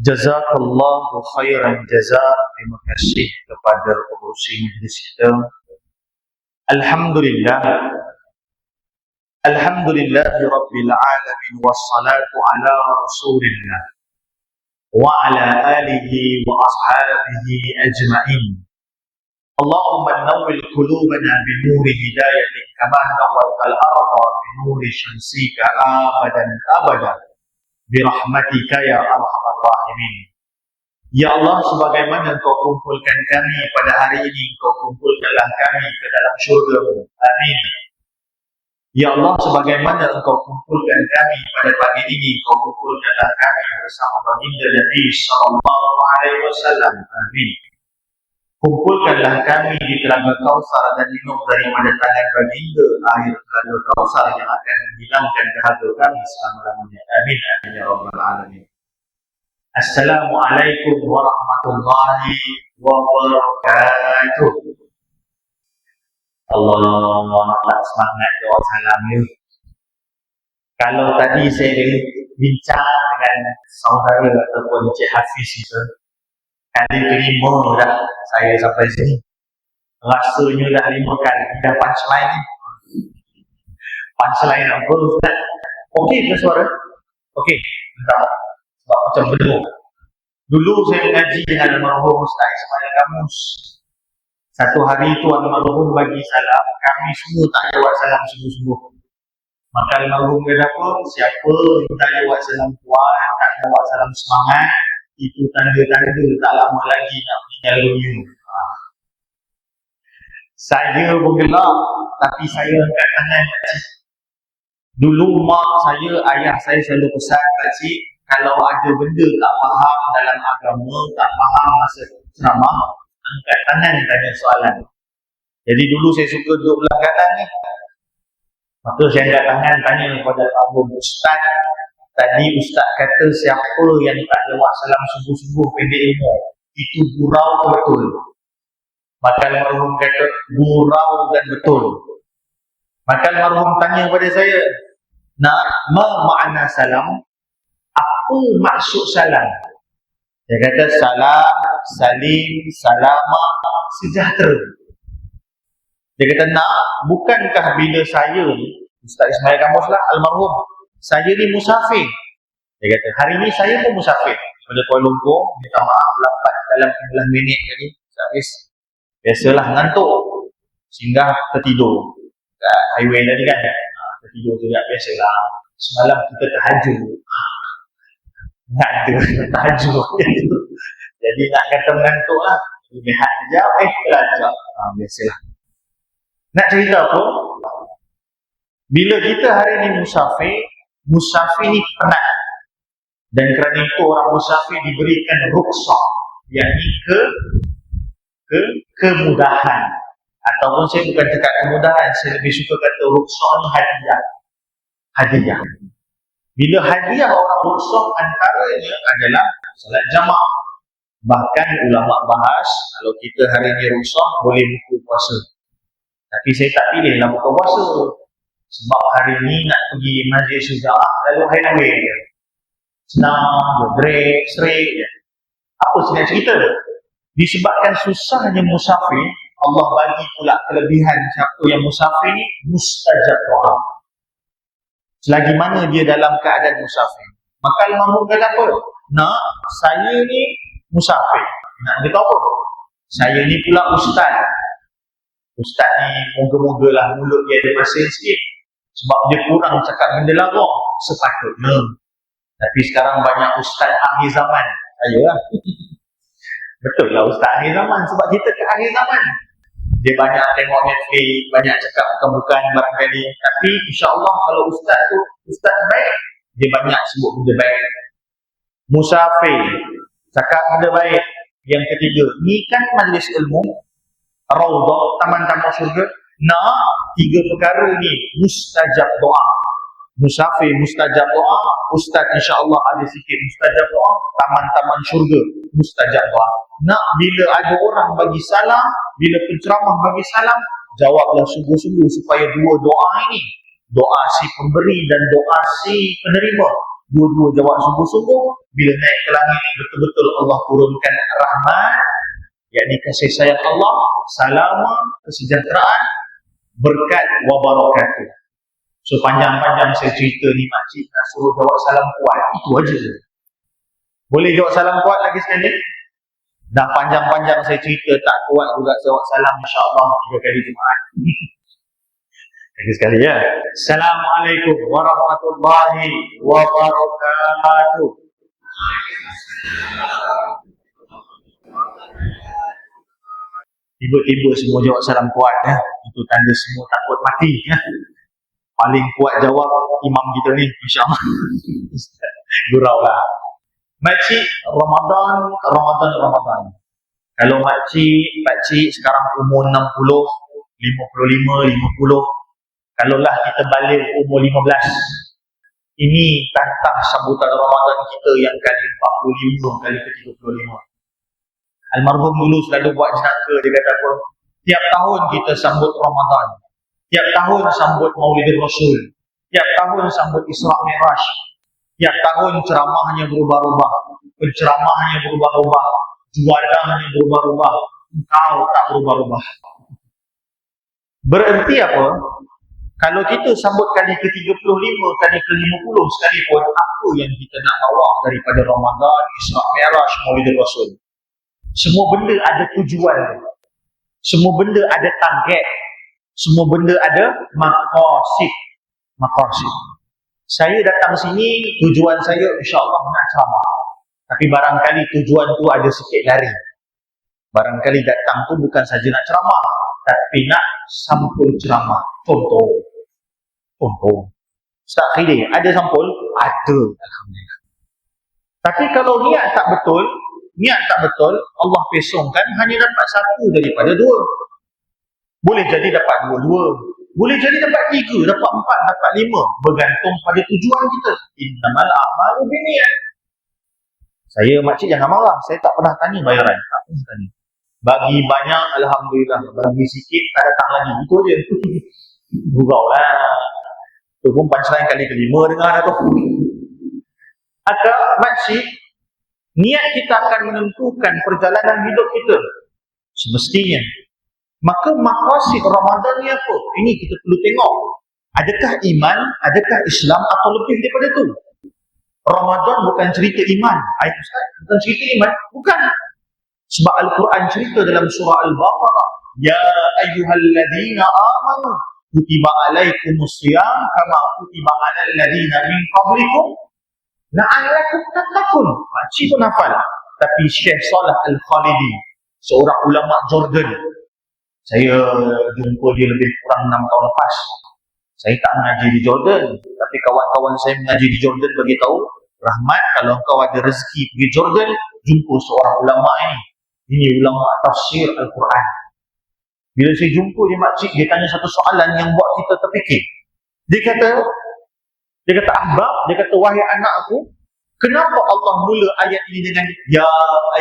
Jazakallahu khairan jazak. Terima kasih kepada pengurusi majlis kita. Alhamdulillah. Alhamdulillahi rabbil alamin wassalatu ala rasulillah wa ala alihi wa ashabihi ajma'in. Allahumma nawwil qulubana bi nuri hidayatik kama nawwaltal arda bi nuri syamsika abadan abada bi rahmatika ya arhamar rahimin. Ya Allah, sebagaimana Engkau kumpulkan kami pada hari ini, Engkau kumpulkanlah kami ke dalam syurga-Mu. Amin. Ya Allah, sebagaimana Engkau kumpulkan kami pada pagi ini, Engkau kumpulkanlah kami bersama baginda Nabi sallallahu alaihi wasallam. Amin. Kumpulkanlah kami di telaga Kausar dan minum daripada tangan baginda air telaga Kausar yang akan menghilangkan dahaga kami selama-lamanya. Amin. Amin ya rabbal alamin. Assalamualaikum warahmatullahi wabarakatuh. Allah, semangat jawab salam ni. Kalau tadi saya bincang dengan saudara ataupun Cik Hafiz itu, kali kelima dah saya sampai sini. Rasanya dah 5 kali dah punchline ni. Punchline apa Ustaz? Okey ke suara? Okey, entah. Sebab macam berdua. Dulu saya mengaji dengan almarhum Ustaz Ismail Kamus. Satu hari itu almarhum bagi salam, kami semua tak jawab salam sungguh-sungguh. Maka almarhum kata apa? Siapa yang tak jawab salam kuat, tak jawab salam semangat, itu tanda-tanda tak lama lagi nak meninggal dunia. Saya bergelak, tapi saya angkat tangan pakcik. Dulu mak saya, ayah saya selalu pesan pakcik, kalau ada benda tak faham dalam agama, tak faham masa ceramah, angkat tangan tanya soalan. Jadi dulu saya suka duduk belah kanan ni. Maka saya angkat tangan tanya kepada almarhum Ustaz. Tadi Ustaz kata siapa yang tak jawab salam sungguh-sungguh pendek ilmu, itu gurau betul. Maka almarhum kata gurau dan betul. Maka almarhum tanya kepada saya, "Nak ma makna salam? Apa maksud salam?" Dia kata salam, salim, salama, sejahtera. Dia kata nak, bukankah bila saya ni, Ustaz Ismail Kamus lah, almarhum, saya ni musafir. Dia kata hari ni saya pun musafir pada Kuala Lumpur, minta maaf lambat dalam 15 minit tadi. Habis biasalah ngantuk, singgah tertidur kat highway tadi kan. Tertidur juga biasalah. Semalam kita tahajud. Tak ada tajuk. Jadi nak kata mengantuk lah, lihat sekejap, kelajak. Biasalah. Nak cerita apa? Bila kita hari ini musafir ni penat. Dan kerana itu orang musafir diberikan rukhsah, yakni kemudahan. Ataupun saya bukan cakap kemudahan, saya lebih suka kata rukhsah ni hadiah. Bila hadiah orang rukhsah antaranya adalah salat jamaah. Bahkan ulama bahas kalau kita hari ini rukhsah boleh buka puasa. Tapi saya tak pilih lah buka puasa. Sebab hari ini nak pergi majlis syujaah lalu highway je. Senang, break, straight je. Apa saya nak cerita? Disebabkan susahnya musafir, Allah bagi pula kelebihan siapa yang musafir ni mustajab doa. Selagi mana dia dalam keadaan musafir. Maka almarhum kata apa? Nak, saya ni musafir. Nak kata apa? Saya ni pula ustaz. Ustaz ni moga-mogalah mulut dia ada masin sikit. Sebab dia kurang cakap benda larang. Sepatutnya. Tapi sekarang banyak ustaz akhir zaman. Saya lah. Betul lah ustaz akhir zaman. Sebab kita ke akhir zaman. Dia banyak tengok Netflix, banyak cakap bukan-bukan barangkali. Tapi insya-Allah kalau ustaz tu ustaz baik, dia banyak sebut benda baik. Musafir, cakap benda baik. Yang ketiga, ni kan majlis ilmu, raudhah, taman-taman syurga. Nah, 3 perkara ni mustajab doa. Musafir mustajab doa, ustaz insya-Allah ada sikit mustajab doa, taman-taman syurga mustajab doa. Nak bila ada orang bagi salam, bila penceramah bagi salam, jawablah sungguh-sungguh supaya 2 doa ini, doa si pemberi dan doa si penerima, Dua-dua jawab sungguh-sungguh. Bila naik ke langit, betul-betul Allah turunkan rahmat, yakni kasih sayang Allah, salama, kesejahteraan, berkat wa barakatuh. So panjang-panjang saya cerita ni, makcik nak suruh jawab salam kuat, itu aja. Boleh jawab salam kuat lagi sekali? Dah panjang-panjang saya cerita, tak kuat juga jawab salam, insya-Allah 3 kali Jumaat. Lagi sekali ya. Assalamualaikum warahmatullahi wabarakatuh. Tiba-tiba semua jawab salam kuat ya. Itu tanda semua takut mati ya. Paling kuat jawab imam kita ni, insya-Allah. Gurau lah. Makcik, Ramadan. Kalau makcik sekarang umur 60, 55, 50. Kalaulah kita balik umur 15. Ini tantang sambutan Ramadan kita yang kali 45, kali ke-35. Almarhum dulu selalu buat jenaka, dia kata apa? Tiap tahun kita sambut Ramadan. Tiap tahun sambut Maulidin Rasul. Tiap tahun sambut Isra Mi'raj. Tiap tahun ceramahnya berubah-ubah. Penceramahnya berubah-ubah. Juadahnya berubah-ubah. Engkau tak berubah-ubah. Berarti apa? Kalau kita sambut kali ke-35, kali ke-50 sekalipun, apa yang kita nak bawa daripada Ramadan, Isra Mi'raj, Maulidin Rasul? Semua benda ada tujuan. Semua benda ada target. Semua benda ada maqasid. Saya datang sini, tujuan saya insya-Allah nak ceramah. Tapi barangkali tujuan tu ada sikit lari. Barangkali datang tu bukan saja nak ceramah, tapi nak sampul ceramah. Contoh. Ustaz Khidin, ada sampul? Ada. Alhamdulillah. Tapi kalau niat tak betul, Allah pesongkan hanya dapat satu daripada dua. Boleh jadi dapat dua-dua. Boleh jadi dapat 3, dapat 4, dapat 5. Bergantung pada tujuan kita. Innamal a'malu binniyat. Saya, makcik jangan marah. Saya tak pernah tanya bayaran. Tak pernah tanya. Bagi banyak, Alhamdulillah. Bagi sikit, tak datang lagi. Itu je. Gurau lah. Itu pun punchline kali ke-5 dengar tu. Atau makcik, niat kita akan menentukan perjalanan hidup kita. Semestinya. Maka maqasid Ramadan ni apa? Ini kita perlu tengok. Adakah iman, adakah Islam atau lebih daripada itu? Ramadan bukan cerita iman. Ayat Ustaz, bukan cerita iman. Bukan. Sebab Al-Quran cerita dalam surah Al-Baqarah. Ya ayyuhalladzina amanu kutiba alaikumusiyam kama kutiba alal ladzina min qablikum la'allakum tattaqun. Makcik pun hafal. Tapi Syekh Saleh Al-Khalidi, seorang ulama Jordan, saya jumpa dia lebih kurang 6 tahun lepas. Saya tak mengaji di Jordan, tapi kawan-kawan saya mengaji di Jordan bagi tahu, Rahmat, kalau kau ada rezeki pergi Jordan, jumpa seorang ulama ini. Ini ulama tafsir Al-Quran. Bila saya jumpa dia, makcik, dia tanya satu soalan yang buat kita terfikir. Dia kata ahbab, dia kata, wahai anak aku, kenapa Allah mula ayat ini dengan ya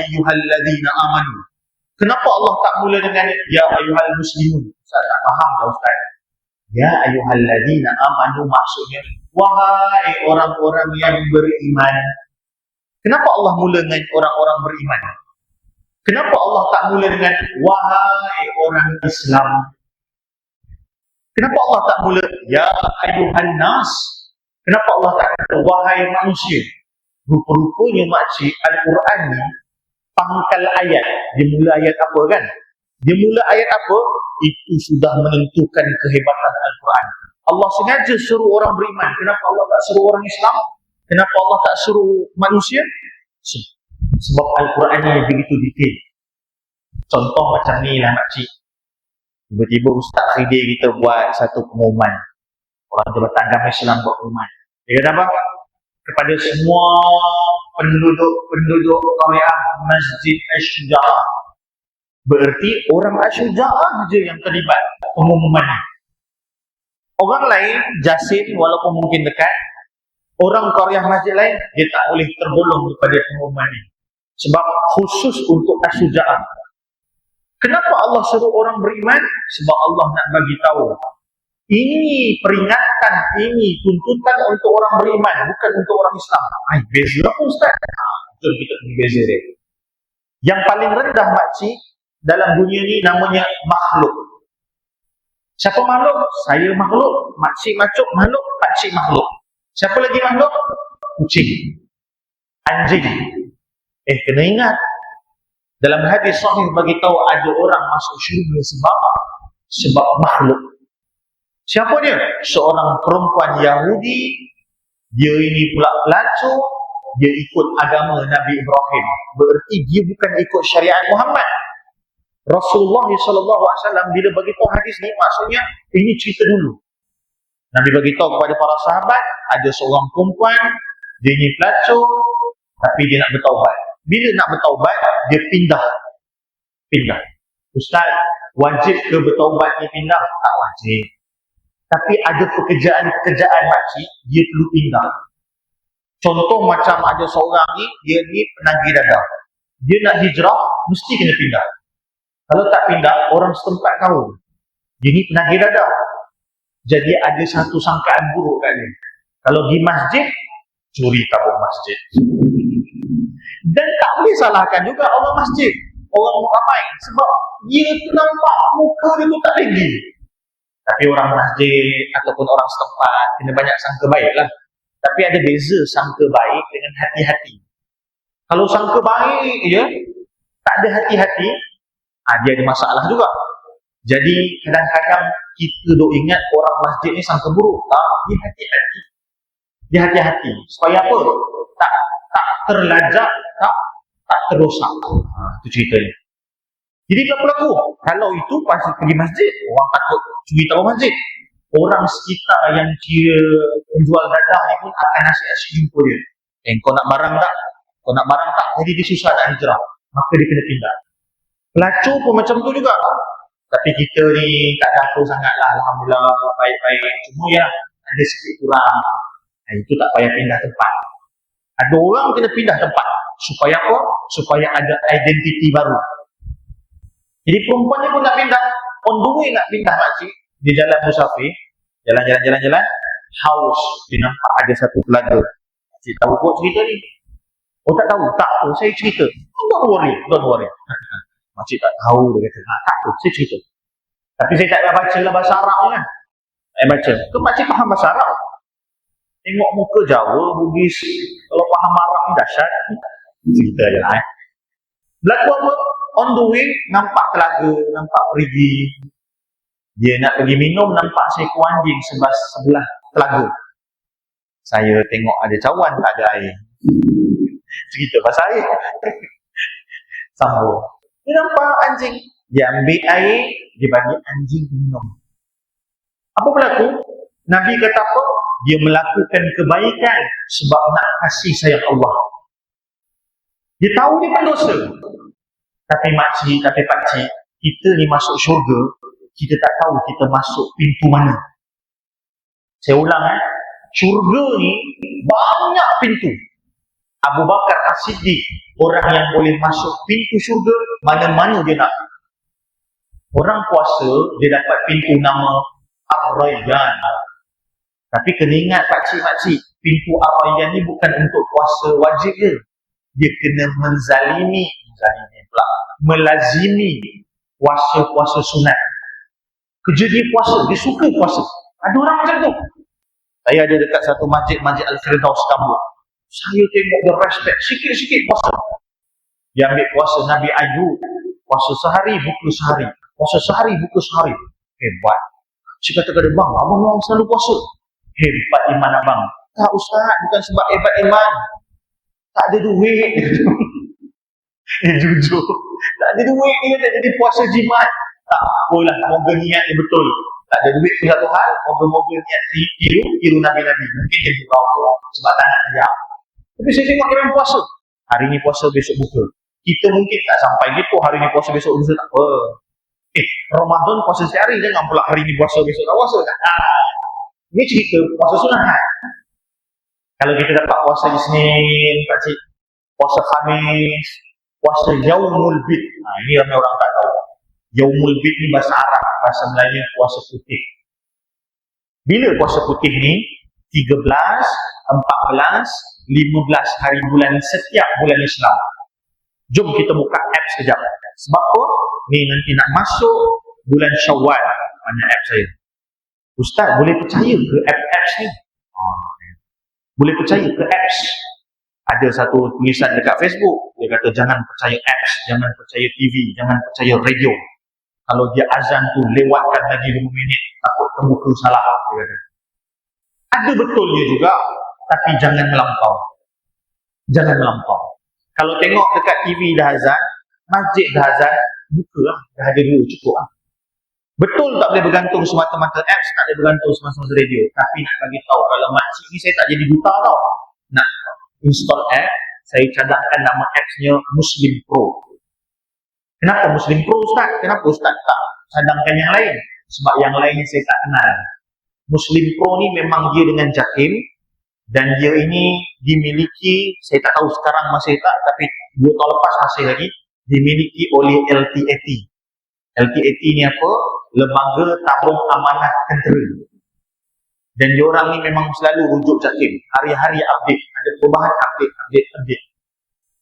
ayyuhalladzina amanu? Kenapa Allah tak mula dengan ya ayyuhal muslimun? Saya tak faham lah Ustaz. Ya ayyuhalladzina amanu maksudnya wahai orang-orang yang beriman. Kenapa Allah mula dengan orang-orang beriman? Kenapa Allah tak mula dengan wahai orang Islam? Kenapa Allah tak mula ya ayyuhan nas? Kenapa Allah tak kata wahai manusia? Rupa-rupanya makcik Al-Quran ni pangkal ayat. Dia mula ayat apa kan? Dia mula ayat apa? Itu sudah menentukan kehebatan Al-Quran. Allah sengaja suruh orang beriman. Kenapa Allah tak suruh orang Islam? Kenapa Allah tak suruh manusia? Sebab Al-Quran ni begitu detail. Contoh macam ni lah makcik. Tiba-tiba Ustaz Khidin kita buat satu pengumuman. Orang Jabatan Agama Islam buat pengumuman. Dia kata apa? Kepada semua penduduk Qaryah Masjid Asy-Syuja'ah. Berarti orang Asy-Syuja'ah je yang terlibat pengumuman ni. Orang lain, Jasin walaupun mungkin dekat, orang Qaryah Masjid lain, dia tak boleh tergolong daripada pengumuman ni. Sebab khusus untuk Asy-Syuja'ah. Kenapa Allah suruh orang beriman? Sebab Allah nak bagi tahu Ini peringatan, ini tuntutan untuk orang beriman, bukan untuk orang Islam. Beza apa Ustaz? Betul, kita pergi beza dia. Yang paling rendah makcik dalam dunia ni namanya makhluk. Siapa makhluk? Saya makhluk. Makcik makhluk. Pakcik makhluk. Siapa lagi makhluk? Kucing, anjing. Kena ingat, dalam hadis sahih bagi tahu ada orang masuk syurga sebab makhluk. Siapa dia? Seorang perempuan Yahudi. Dia ini pula pelacur. Dia ikut agama Nabi Ibrahim. Berarti dia bukan ikut syariat Muhammad. Rasulullah SAW bila bagi tahu hadis ni, maksudnya ini cerita dulu. Nabi bagi tahu kepada para sahabat, ada seorang perempuan, dia ni pelacur, tapi dia nak bertaubat. Bila nak bertaubat, dia pindah. Ustaz, wajib ke bertaubat ni pindah? Tak wajib. Tapi ada pekerjaan makcik, dia perlu pindah. Contoh macam ada seorang ni, dia ni penagih dadah. Dia nak hijrah, mesti kena pindah. Kalau tak pindah, orang setempat tahu dia ni penagih dadah. Jadi ada satu sangkaan buruk kat dia. Kalau di masjid, curi tabung masjid. Dan tak boleh salahkan juga orang masjid, orang ramai, sebab dia nampak muka dia tu tak lagi. Tapi orang masjid ataupun orang setempat kena banyak sangka baik lah. Tapi ada beza sangka baik dengan hati-hati. Kalau sangka baik je, tak ada hati-hati, dia ada masalah juga. Jadi kadang-kadang kita duk ingat orang masjid ni sangka buruk. Dia hati-hati. Dia hati-hati. Supaya apa? Tak terlajak, tak terosak. Itu ceritanya. Jadi apa berlaku? Kalau itu pasti pergi masjid, orang takut curi tahu masjid. Orang sekitar yang kira penjual dadah ni pun akan asyik-asyik jumpa dia. Kau nak barang tak? Kau nak barang tak? Jadi dia susah nak hijrah. Maka dia kena pindah. Pelacur pun macam tu juga. Tapi kita ni tak ada apa sangat lah. Alhamdulillah, baik-baik. Cuma ya, ada sikit kurang. Itu tak payah pindah tempat. Ada orang kena pindah tempat. Supaya apa? Supaya ada identiti baru. Jadi perempuan ni pun nak pindah. On the way nak pindah makcik. Dia jalan musafir. Jalan. Haus. Dia nampak ada satu telaga. Makcik tahu kok cerita ni? Oh tak tahu? Tak tahu. Saya cerita. Don't worry. Makcik tak tahu. Dia kata, tak tahu. Saya cerita. Tapi saya tak baca lah bahasa Arab kan. Saya baca. Ke makcik faham bahasa Arab? Tengok muka Jawa, Bugis. Kalau faham Arab ni dahsyat. Cerita je lah. Berlaku apa? On the way, nampak telaga, nampak perigi. Dia nak pergi minum, nampak seekor anjing sebelah telaga. Saya tengok ada cawan, tak ada air. Cerita pasal air. Sambung. Dia nampak anjing. Dia ambil air, dia bagi anjing minum. Apa berlaku? Nabi kata apa? Dia melakukan kebaikan sebab nak kasih sayang Allah. Dia tahu dia pendosa. Tapi makcik, tapi pakcik, kita ni masuk syurga, kita tak tahu kita masuk pintu mana. Saya ulang syurga ni banyak pintu. Abu Bakar As-Siddiq, orang yang boleh masuk pintu syurga mana-mana dia nak. Orang puasa, dia dapat pintu nama Ar-Rayyan. Tapi kena ingat pakcik-pakcik, pintu Ar-Rayyan ni bukan untuk puasa wajib je. Dia kena melazimi puasa-puasa sunat. Kerja dia puasa, dia suka puasa. Ada orang macam tu. Saya ada dekat satu masjid Al-Firdaus Kambut. Saya tengok dia respect, sikit-sikit puasa. Dia ambil puasa Nabi Ayub. Puasa sehari, buku sehari. Puasa sehari, buku sehari. Hebat. Saya kata kepada bang, abang selalu puasa. Hebat iman abang. Tak ustaz, bukan sebab hebat iman. Tak ada duit. Jujur. Tak ada duit dia tak jadi puasa jimat. Tak apalah, moga niat dia betul. Tak ada duit pun satu hal, moga-moga niat tiru Nabi-Nabi. Mungkin dia buka sebab tak nak kerja. Tapi saya tengok dia memang puasa. Hari ni puasa, besok buka. Kita mungkin tak sampai gitu, hari ni puasa, besok buka, tak apa. Ramadan puasa sehari, jangan pula hari ni puasa, besok tak puasa. Ini cerita puasa sunat. Kalau kita dapat puasa Isnin, pakcik, puasa Khamis, puasa Yaumul Bid. Ini ramai orang tak tahu. Yaumul Bid ni bahasa Arab, bahasa Melayu puasa putih. Bila puasa putih ni? 13, 14, 15 hari bulan setiap bulan Islam. Jom kita buka apps sekejap. Sebab apa? Ni nanti nak masuk bulan Syawal. Mana app saya? Ustaz, boleh percaya ke apps ni? Boleh percaya ke apps? Ada satu tulisan dekat Facebook, dia kata jangan percaya apps, jangan percaya TV, jangan percaya radio. Kalau dia azan tu lewatkan lagi 5 minit, takut terbuka salah, dia kata. Ada betulnya juga, tapi jangan melampau. Jangan melampau. Kalau tengok dekat TV dah azan, masjid dah azan, buka lah, dah ada dua, cukup lah. Betul tak boleh bergantung semata-mata apps, tak boleh bergantung semata-mata radio. Tapi nak bagi tahu, kalau makcik ni saya tak jadi buta tau. Nak install app, saya cadangkan nama appsnya Muslim Pro. Kenapa Muslim Pro Ustaz? Kenapa Ustaz tak cadangkan yang lain? Sebab yang lain saya tak kenal. Muslim Pro ni memang dia dengan Jakim, dan dia ini dimiliki, saya tak tahu sekarang masih tak, tapi 2 tahun lepas masih lagi, dimiliki oleh LTAT. LTAT ni apa? Lembaga Tabung Amanah Tentera. Dan diorang ni memang selalu rujuk Jakim. Hari-hari update. Ada perubahan update.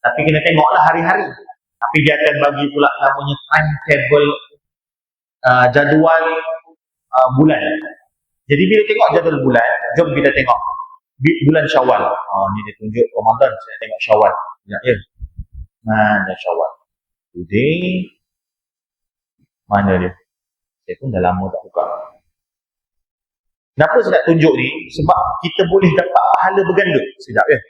Tapi kena tengoklah hari-hari. Tapi dia akan bagi pula namanya timetable, jadual bulan. Jadi bila tengok jadual bulan, jom kita tengok bulan Syawal. Ni dia tunjuk Ramadan, saya tengok Syawal. Ya. Mana Syawal? Today. Mana dia? Saya pun dah lama tak buka. Kenapa saya nak tunjuk ni? Sebab kita boleh dapat pahala berganda. Sekejap ya.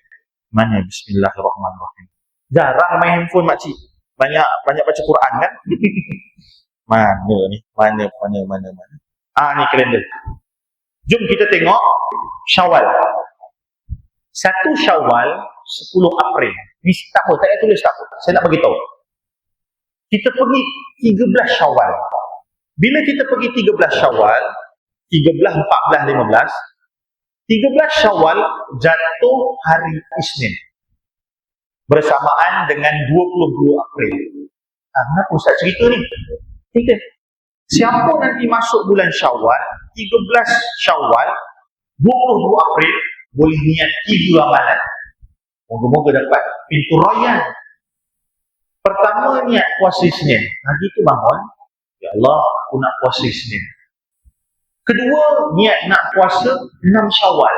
Mana? Bismillahirrahmanirrahim. Jarang main handphone makcik. Banyak baca Quran kan? Mana ni? Mana? Ni kalender. Jom kita tengok Syawal. 1 Syawal 10 April. Ni tak apa, tak payah tulis tak apa. Saya nak bagi tahu. Kita pergi 13 Syawal. Bila kita pergi 13 Syawal, 13, 14, 15, 13 Syawal jatuh hari Isnin. Bersamaan dengan 22 April. Kenapa Ustaz cerita ni? Kita. Siapa nanti masuk bulan Syawal, 13 Syawal, 22 April, boleh niat 3 amalan. Moga-moga dapat pintu royan. Pertama, niat puasa Isnin. Hari tu bangun, ya Allah, aku nak puasa Isnin. Kedua, niat nak puasa 6 Syawal.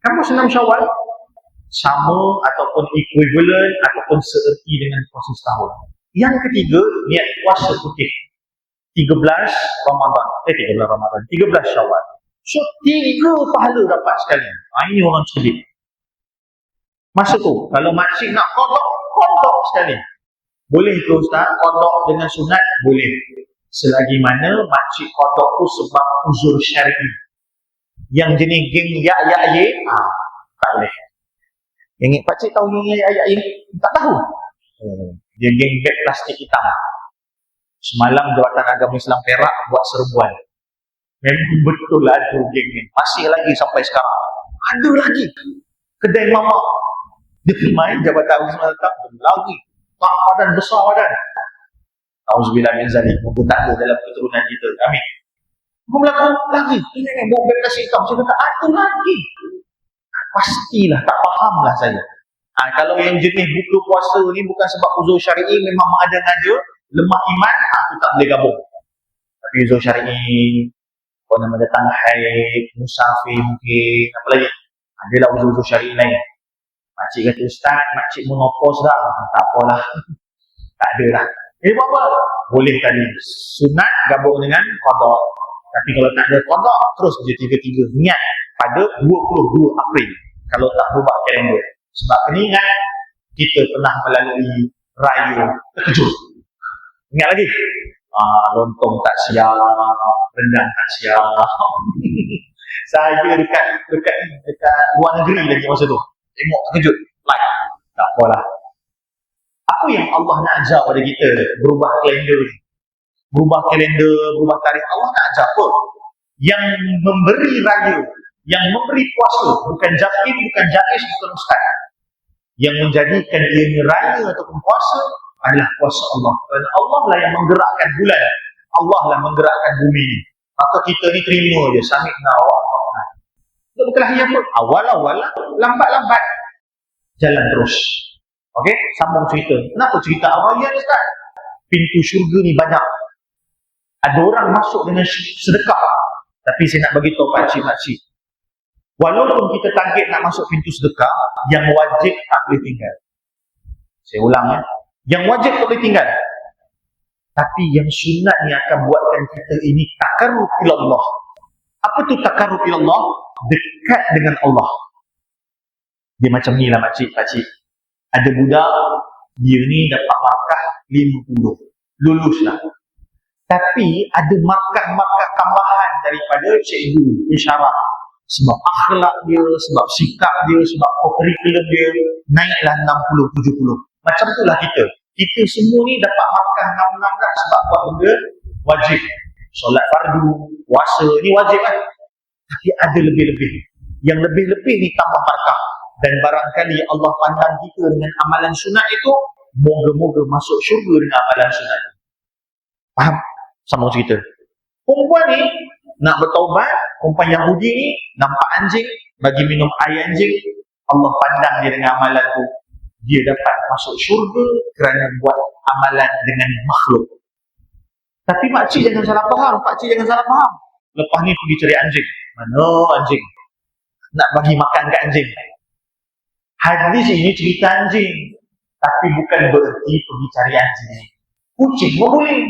Kamu 6 Syawal? Sama ataupun equivalent ataupun seerti dengan puasa setahun. Yang ketiga, niat puasa putih. 13 Ramadan. 13 Syawal. So, 3 pahala dapat sekalian. Ini orang cerdik. Masa tu, kalau makcik nak kodok sekali. Boleh ke Ustaz? Kodok dengan sunat? Boleh. Selagi mana makcik kodok tu sebab uzur syar'i. Yang jenis geng ya-ya-ye, tak boleh. Yang pakcik tahu geng ya-ya-ye? Tak tahu. Dia geng beg plastik hitam. Semalam Jawatan Agama Islam Perak buat serbuan. Memang betul lah ada geng ni. Masih lagi sampai sekarang. Ada lagi. Kedai mamak. Dia main Jabatan Agama Islam tetap lagi. Tak badan besar badan. Auzubillah min zalik. Mungkin tak ada dalam keturunan kita. Amin. Aku berlaku lagi. Ini bawa beg plastik hitam. Saya kata ada lagi. Pastilah tak fahamlah saya. Kalau yang jenis buka puasa ni bukan sebab uzur syar'i, memang mengada-ngada, lemah iman, tu tak boleh gabung. Tapi uzur syar'i, apa nama datang haid, musafir mungkin, apa lagi? Adalah uzur-uzur syar'i lain. Makcik kata, Ustaz, makcik menopos dah. Tak apalah. Tak ada lah. Buat apa? Boleh tadi. Sunat gabung dengan qada. Tapi kalau tak ada qada, terus je 3-3 niat pada 22 April. Kalau tak berubah kalender. Sebab kena ingat, kita pernah melalui raya terkejut. Ingat lagi? Lontong tak siap, rendang tak siap. Saya dekat luar negeri lagi masa tu. Tengok terkejut. Like. Tak apalah. Apa yang Allah nak ajar pada kita? Berubah kalender ni. Berubah kalender, berubah tarikh. Allah nak ajar apa? Yang memberi raya, yang memberi puasa, bukan jakim, bukan jais, bukan ustaz. Yang menjadikan ianya raya ataupun puasa adalah puasa Allah. Kerana Allah lah yang menggerakkan bulan. Allah lah menggerakkan bumi ini. maka kita ni terima je, samit awak. Tak berkelahi apa? Awal-awal lah, lambat-lambat jalan terus. Okey, sambung cerita. Kenapa cerita awal ya Ustaz? Pintu syurga ni banyak. Ada orang masuk dengan sedekah. Tapi saya nak bagi tahu pakcik-pakcik, walaupun kita target nak masuk pintu sedekah, yang wajib tak boleh tinggal. Saya ulang ya. Yang wajib tak boleh tinggal. Tapi yang sunat ni akan buatkan kita ini takarrub ila Allah. Apa tu takarrub ila Allah? Dekat dengan Allah. Dia macam ni lah pakcik. Ada budak, dia ni dapat markah 50. Lulus lah. Tapi ada markah-markah tambahan daripada cikgu isyarat. Sebab akhlak dia, sebab sikap dia, sebab kurikulum dia, naiklah 60-70. Macam itulah kita. Kita semua ni dapat markah 6-6 sebab buat benda wajib. Solat fardu, puasa, ni wajib kan? Tapi ada lebih-lebih. Yang lebih-lebih ni tambah markah. Dan barangkali Allah pandang kita dengan amalan sunat itu, moga-moga masuk syurga dengan amalan sunat. Faham? Sama cerita. Perempuan ni nak bertaubat, perempuan Yahudi ni nampak anjing, bagi minum air anjing, Allah pandang dia dengan amalan tu. Dia dapat masuk syurga kerana buat amalan dengan makhluk. Tapi makcik jangan salah faham, pakcik jangan salah faham. Lepas ni pergi cari anjing. Mana anjing? Nak bagi makan kat anjing. Hadis ini cerita anjing, tapi bukan berarti pergi cari anjing. Kucing pun boleh.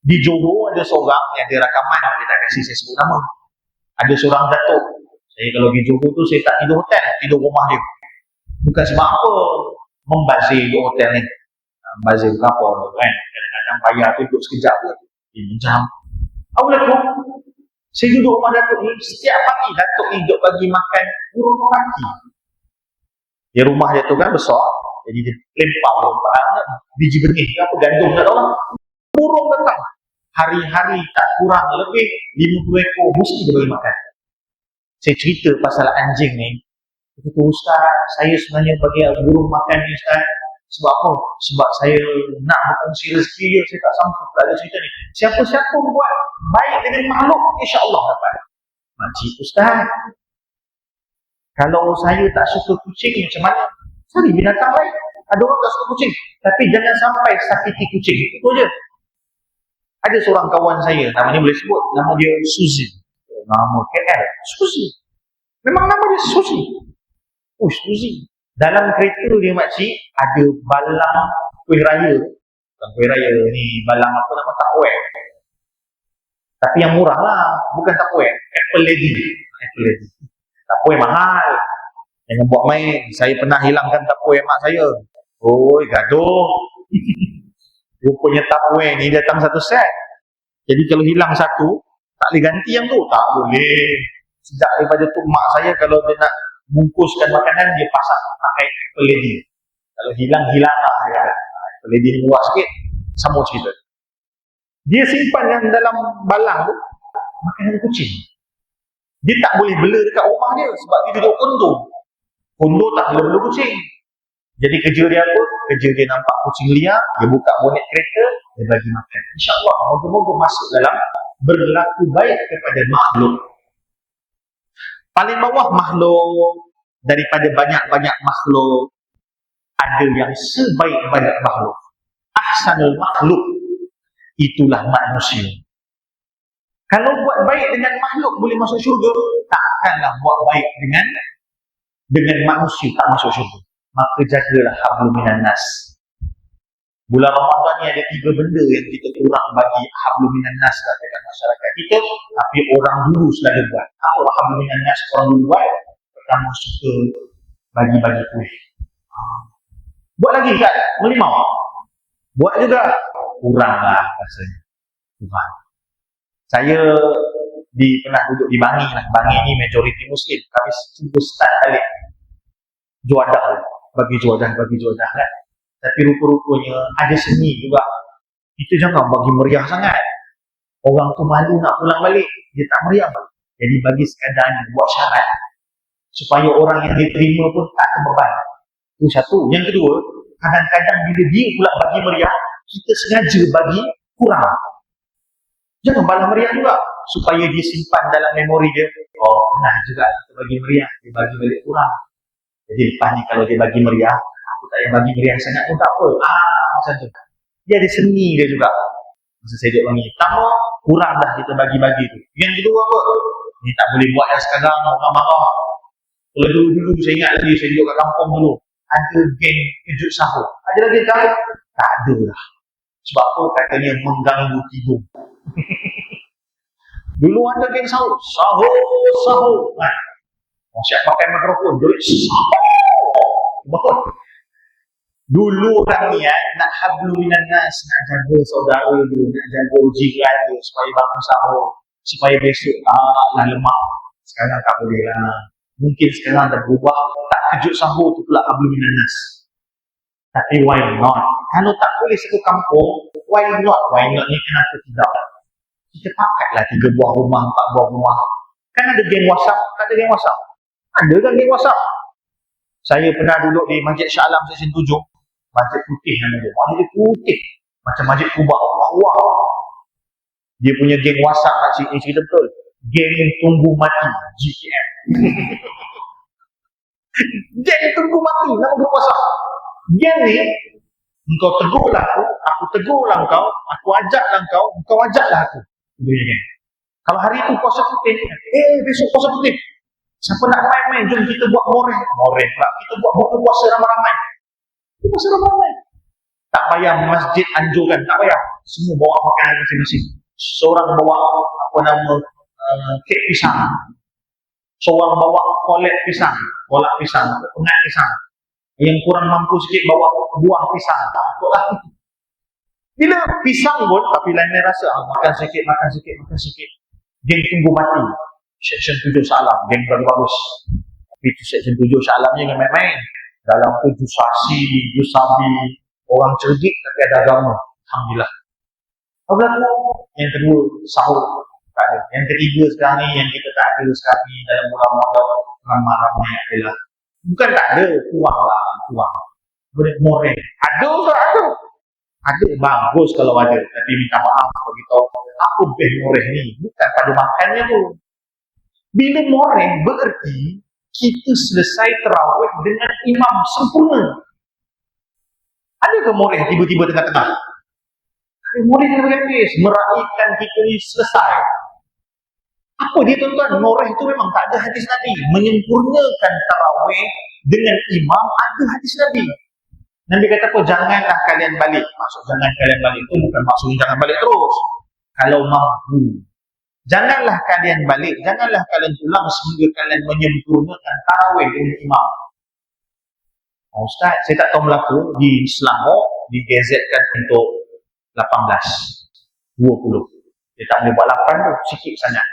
Di Johor ada seorang yang ada rakaman, dia tak kasih saya sebut nama. Ada seorang datuk. Saya kalau di Johor tu saya tak tidur hotel, tidur rumah dia. Bukan sebab apa membazir di hotel ni. Membazir berapa kan? Kadang-kadang bayar tu duduk sekejap je. Dia menjam. Assalamualaikum. Saya duduk rumah datuk ni, setiap pagi datuk ni duduk bagi makan burung merpati. Dia rumah dia tu kan besar, jadi dia lempar burung merpati, biji benih ke apa, gandum tak tahu lah. Burung datang. Hari-hari tak kurang lebih 50 ekor mesti dia bagi makan. Saya cerita pasal anjing ni. Dia kata, Ustaz, saya sebenarnya bagi burung makan ni Ustaz. Sebab apa? Sebab saya nak berkongsi rezeki dia. Saya tak sangka tak ada cerita ni. Siapa-siapa buat baik dengan makhluk, insya-Allah dapat. Makcik Ustaz, kalau saya tak suka kucing, macam mana? Cari binatang lain. Ada orang tak suka kucing, tapi jangan sampai sakiti kucing. Itu je. Ada seorang kawan saya, namanya boleh sebut, nama dia Suzy. Nama KL, Suzy. Memang nama dia Suzy. Oh, Suzy. Dalam kereta dia makcik, ada balang kuih raya. Bukan kuih raya ni, balang apa nama, takwek. Tapi yang murah lah, bukan takwek. Apple Lady. Apple Lady. Takwek mahal. Jangan buat main. Saya pernah hilangkan takwek mak saya. Oi, gaduh. Rupanya takwek ni datang satu set. Jadi kalau hilang satu, tak boleh ganti yang tu. Tak boleh. Sejak daripada tu mak saya kalau dia nak bungkuskan makanan, dia pasang pakai Apple Lady. Kalau hilang lah. Apple Lady ni murah sikit. Sama cerita. Dia simpan yang dalam balang tu makanan kucing. Dia tak boleh bela dekat rumah dia sebab dia duduk kondo. Kondo tak boleh bela kucing. Jadi kerja dia apa? Kerja dia nampak kucing liar, dia buka bonet kereta, dia bagi makan. InsyaAllah, moga-moga masuk dalam berlaku baik kepada makhluk. Paling bawah makhluk, daripada banyak-banyak makhluk, ada yang sebaik-baik makhluk. Ahsanul makhluk, itulah manusia. Kalau buat baik dengan makhluk boleh masuk syurga, takkanlah buat baik dengan manusia tak masuk syurga. Maka jagalah hablum minan nas. Bulan Ramadan ni ada 3 benda yang kita kurang bagi hablum minan nas dekat masyarakat kita, tapi orang dulu selalu buat. Apa hablum minan nas orang dulu buat? Pertama, suka bagi-bagi kuih. Buat lagi tak? Melimau. Buat juga. Kuranglah rasanya. Kurang. Saya pernah duduk di Bangi lah. Bangi ni majoriti Muslim. Kami cuba start balik juadah. Bagi juadah kan. Tapi rupa-rupanya ada seni juga. Kita jangan bagi meriah sangat. Orang tu malu nak pulang balik, dia tak meriah. Jadi bagi sekadarnya, buat syarat supaya orang yang diterima pun tak terbeban. Itu satu. Yang kedua, kadang-kadang bila dia pula bagi meriah, kita sengaja bagi kurang. Jangan balas meriah juga. supaya dia simpan dalam memori dia. Oh, pernah juga kita bagi meriah, dia bagi balik kurang. Jadi lepas ni kalau dia bagi meriah, aku tak payah bagi meriah sangat pun tak apa. Macam tu. Dia ada seni dia juga. Masa saya duduk bagi, pertama, kurang dah kita bagi-bagi tu. Yang kedua apa? Ni tak boleh buat yang sekarang, orang marah. Kalau dulu saya ingat lagi, saya duduk kat kampung dulu. Ada geng kejut sahur. Ada lagi tak? Tak ada lah. Sebab apa? Katanya mengganggu tidur. Dulu ada geng sahur. Sahur. Orang siap pakai mikrofon. Jadi sahur. Dulu orang ni nak hablu minan nas, nak jaga saudara dia, nak jaga jiran dia supaya bangun sahur, supaya besok taklah lemak. Sekarang tak boleh lah. Mungkin sekarang dah berubah, tak kejut sahur tu pula hablu minan nas. Tapi why not? Kalau tak boleh satu kampung, why not? Why not ni kenapa tidak? Kita pakailah 3 buah rumah, 4 buah rumah. Kan ada geng WhatsApp, tak ada geng WhatsApp. Ada kan geng WhatsApp? Saya pernah duduk di Masjid Shah Alam Seksyen 7. Masjid putih namanya dia. Masjid putih. Macam Masjid Kuba. Wah. Dia punya geng WhatsApp makcik ni cerita betul. Geng tunggu mati. GTM. Geng tunggu mati. Nama grup WhatsApp. Geng ni, engkau tegurlah aku tegurlah engkau, aku ajaklah engkau ajaklah aku. Dia geng. Kalau hari itu puasa putih, besok puasa putih. Siapa nak main-main, jom kita buat moreh pula. Kita buat buka puasa ramai-ramai. Puasa ramai-ramai. Tak payah masjid anjurkan, tak payah. Semua bawa makanan masing-masing. Seorang bawa kek pisang. Seorang bawa kolak pisang, pengat pisang. Yang kurang mampu sikit bawa buah pisang. Bila pisang pun, tapi lain-lain rasa. Makan sikit. Geng tunggu mati. Seksyen 7 Shah Alam, geng bagus. Tapi itu Seksyen 7 Shah Alam ni dengan main-main. Dalam tu jus sabi, orang cerdik tapi ada agama. Alhamdulillah. Yang kedua, sahur. Tak ada. Yang ketiga sekarang ni, yang kita tak ada sekarang ni dalam bulan Ramadan, ramai-ramai adalah. Bukan tak ada, kurang. Boleh moreng. Ada. Ada, bagus kalau ada. Tapi minta maaf bagi tahu apa beh moreng ni. Bukan pada makannya tu. Bila moreng bererti kita selesai terawih dengan imam sempurna. Ada ke moreng tiba-tiba tengah-tengah? Ada moreng yang habis, meraihkan kita ni selesai. Apa dia tuan-tuan? Moreng itu memang tak ada hadis Nabi. Menyempurnakan terawih dengan imam ada hadis Nabi. Nabi kata apa? Janganlah kalian balik. Maksud jangan kalian balik itu bukan maksudnya jangan balik terus. Kalau mampu. Janganlah kalian balik. Janganlah kalian pulang sehingga kalian menyempurnakan tarawih dengan imam. Ustaz, saya tak tahu Melaka. Di Selangor, digazetkan untuk 18, 20. Dia tak boleh buat 8 tu. Sikit sangat.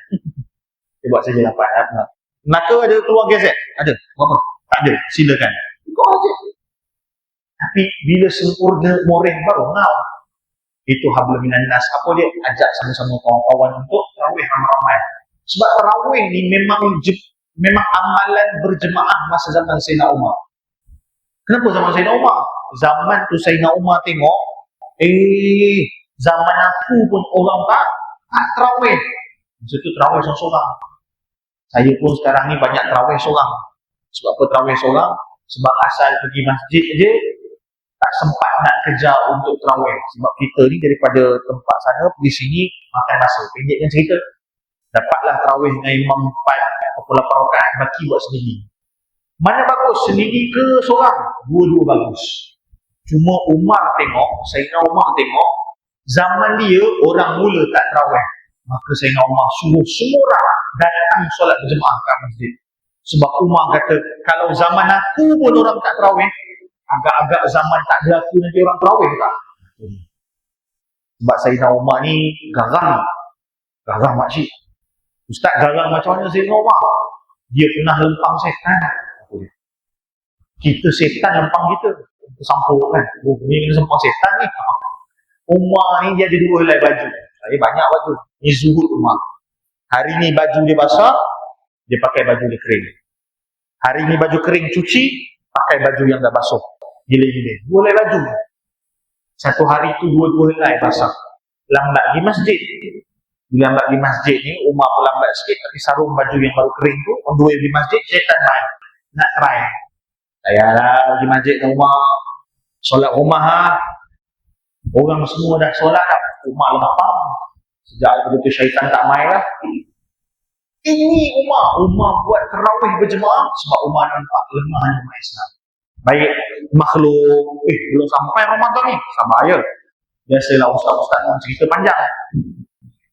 Dia buat saja 8. Melaka ada keluar gazet? Ada. Berapa? Tak ada. Silakan. Kau aja. Tapi bila sempurna moreng baru ngau. Itu hablum minan nas. Apa dia? Ajak sama-sama kawan-kawan untuk tarawih ramai-ramai. Sebab tarawih ni memang amalan berjemaah masa zaman Sayyidina Umar. Kenapa zaman Sayyidina Umar? Zaman tu Sayyidina Umar tengok, zaman aku pun orang tak tarawih. Masa tu tarawih seorang-seorang. Saya pun sekarang ni banyak tarawih seorang. Sebab apa tarawih seorang? Sebab asal pergi masjid je tak sempat nak kejar untuk tarawih. Sebab kita ni daripada tempat sana pergi sini makan masa. Pendekkan cerita, dapatlah tarawih dengan imam 4 atau 8 rakaat, baki buat sendiri. Mana bagus? Sendiri ke seorang? Dua-dua bagus. Cuma Sayyidina Umar tengok, zaman dia orang mula tak tarawih. Maka Sayyidina Umar suruh semua orang datang solat berjemaah kat masjid. Sebab Umar kata, kalau zaman aku pun orang tak tarawih, agak-agak zaman tak ada aku nanti orang tarawih tak? Sebab Sayyidina Umar ni garang makcik. Ustaz garang macam mana Sayyidina Umar? Dia pernah lempang setan. Kita setan lempang kita. Sampul kan. Ni kena sempang setan ni. Umar ni dia ada 2 helai baju. Saya banyak baju. Ni zuhud Umar. Hari ni baju dia basah, dia pakai baju dia kering. Hari ni baju kering cuci, pakai baju yang dah basuh. Gila-gila. 2 helai baju. Satu hari tu 2 helai basah. Lambat di masjid. Bila lambat di masjid ni, Umar pun lambat sikit, tapi sarung baju yang baru kering tu, on the way di masjid, syaitan main. Nak try. Saya lah di masjid dengan Umar. Solat rumah ha. Orang semua dah solat dah. Umar lempam. Sejak itu syaitan tak main lah. Ini Umar buat tarawih berjemaah sebab Umar nampak lemahnya umat Islam. Baik makhluk, belum sampai Ramadan ni, sabar je. Biasalah ustaz-ustaz orang cerita panjang.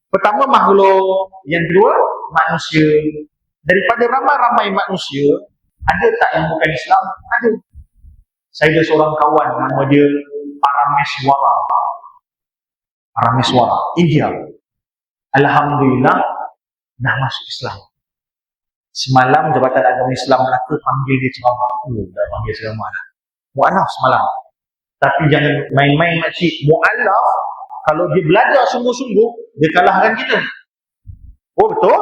Pertama makhluk, yang kedua manusia. Daripada ramai-ramai manusia, ada tak yang bukan Islam? Ada. Saya ada seorang kawan nama dia Parameswara, India. Alhamdulillah dah masuk Islam. Semalam Jabatan Agama Islam Melaka panggil dia ceramah. Dah panggil ceramah dah. Mu'alaf semalam. Tapi jangan main-main makcik. Mu'alaf, kalau dia belajar sungguh-sungguh, dia kalahkan kita. Oh betul?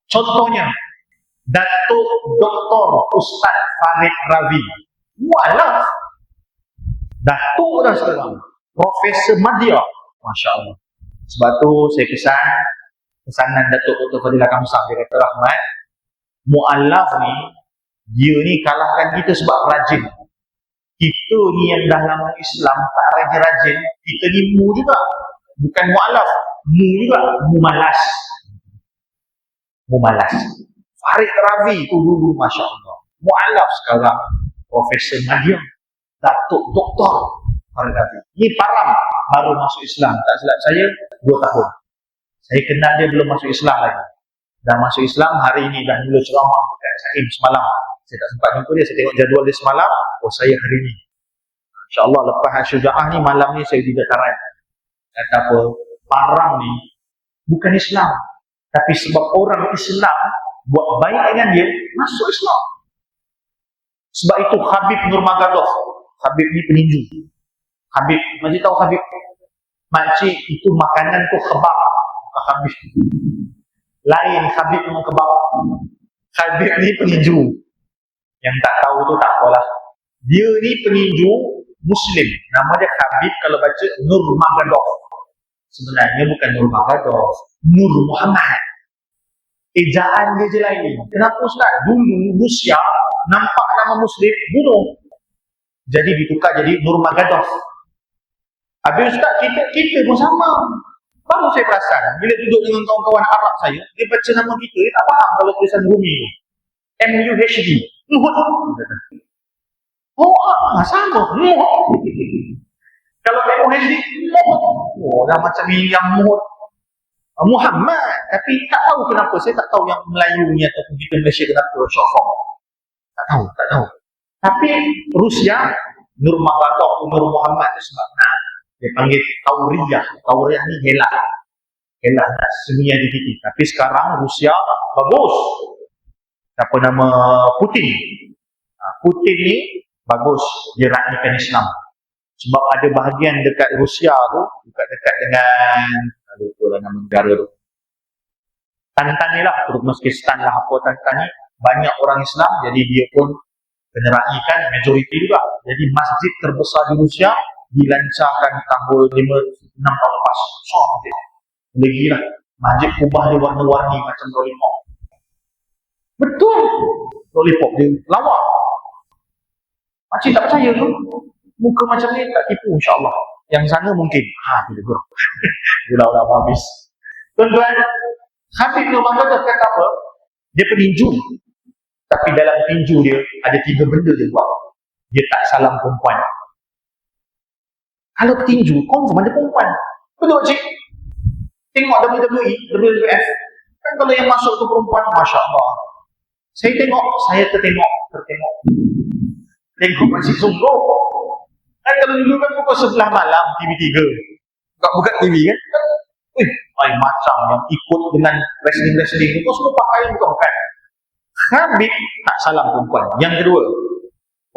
Contohnya, Datuk Dr. Ustaz Farid Ravi. Mu'alaf. Datuk dah sekarang. Profesor Madya. Masya Allah. Sebab tu saya pesanan Datuk Dr. Fadilah Kamsah, dia kata Rahmat, mu'alaf ni, dia ni kalahkan kita sebab rajin. Kita ni yang dah lama Islam, tak rajin-rajin, kita ni mu juga. Bukan mu'alaf, mu juga, mu malas. Farid Ravi tu dulu, Masya Allah. Mu'alaf sekarang, Profesor Madya, Datuk Doktor Farid Ravi. Ini Param, baru masuk Islam. Tak silap saya, 2 tahun. Saya kenal dia belum masuk Islam lagi. Dah masuk Islam, hari ini dah mula ceramah dekat Saim semalam. Saya tak sempat jumpa dia, saya tengok jadual dia semalam. Oh, saya hari ini. InsyaAllah lepas Syuja'ah ni, malam ni saya juga tarat. Kata apa, Param ni bukan Islam. Tapi sebab orang Islam buat baik dengan dia, masuk Islam. Sebab itu Habib Nurmagomedov. Habib ni peninju. Habib, makcik tahu Habib? Makcik itu makanan tu kebab. Habib lain, Habib memang kebab. Habib ni peninju. Yang tak tahu tu tak apalah. Dia ni peninju Muslim. Nama dia Habib, kalau baca Nurmagomedov. Sebenarnya bukan Nurmagomedov, Nur Muhammad. Ejaan dia je lain. Kenapa Ustaz? Dulu Rusia nampak nama Muslim, bunuh. Jadi ditukar jadi Nurmagomedov. Habis Ustaz, kita pun sama. Baru saya perasan, bila duduk dengan kawan-kawan Arab saya, dia baca nama kita, dia tak faham kalau tulisan Rumi tu. M-U-H-D. Nuhud. Oh, sama. Nuhud. Kalau M-U-H-D, Nuhud. Oh, dah macam yang Nuhud. Muhammad. Tapi tak tahu kenapa. Saya tak tahu yang Melayu ni ataupun kita Malaysia kenapa short form. Tak tahu. Tapi Rusia, Nurmagomedov, Nur Muhammad tu sebab dia panggil Tauriyah. Tauriyah ni helah seni identiti. Tapi sekarang Rusia bagus. Apa nama Putin. Putin ni bagus. Dia rakyatkan Islam. Sebab ada bahagian dekat Rusia tu, dekat dengan, lupa lah nama negara tu. Tantan ni lah, Turkmenistan lah apa Tantan ni. Banyak orang Islam, jadi dia pun penera'ikan majoriti juga. Jadi masjid terbesar di Rusia dilancarkan tahun 6 tahun lepas. Lagi lah. Masjid kubah dia warna-warni macam lollipop. Betul. Lollipop dia lawa. Makcik tak percaya tu. Muka macam ni tak tipu insyaAllah. Yang sana mungkin. Bila gurau. Gula habis. Tuan-tuan, Habib Nurmagomedov kata apa? Dia peninju. Tapi dalam tinju dia, ada 3 benda dia buat. Dia tak salam perempuan. Kalau tinju, confirm ada perempuan. Betul cik? Tengok WWE, WWF. Kan kalau yang masuk tu perempuan, Masya Allah. Saya tertengok. Tengok masih sungguh. Kan kalau dulu kan pukul 11 malam, TV3. Buka TV kan? Macam yang ikut dengan wrestling itu semua pakaian bukan. Habib tak salam perempuan. Yang kedua,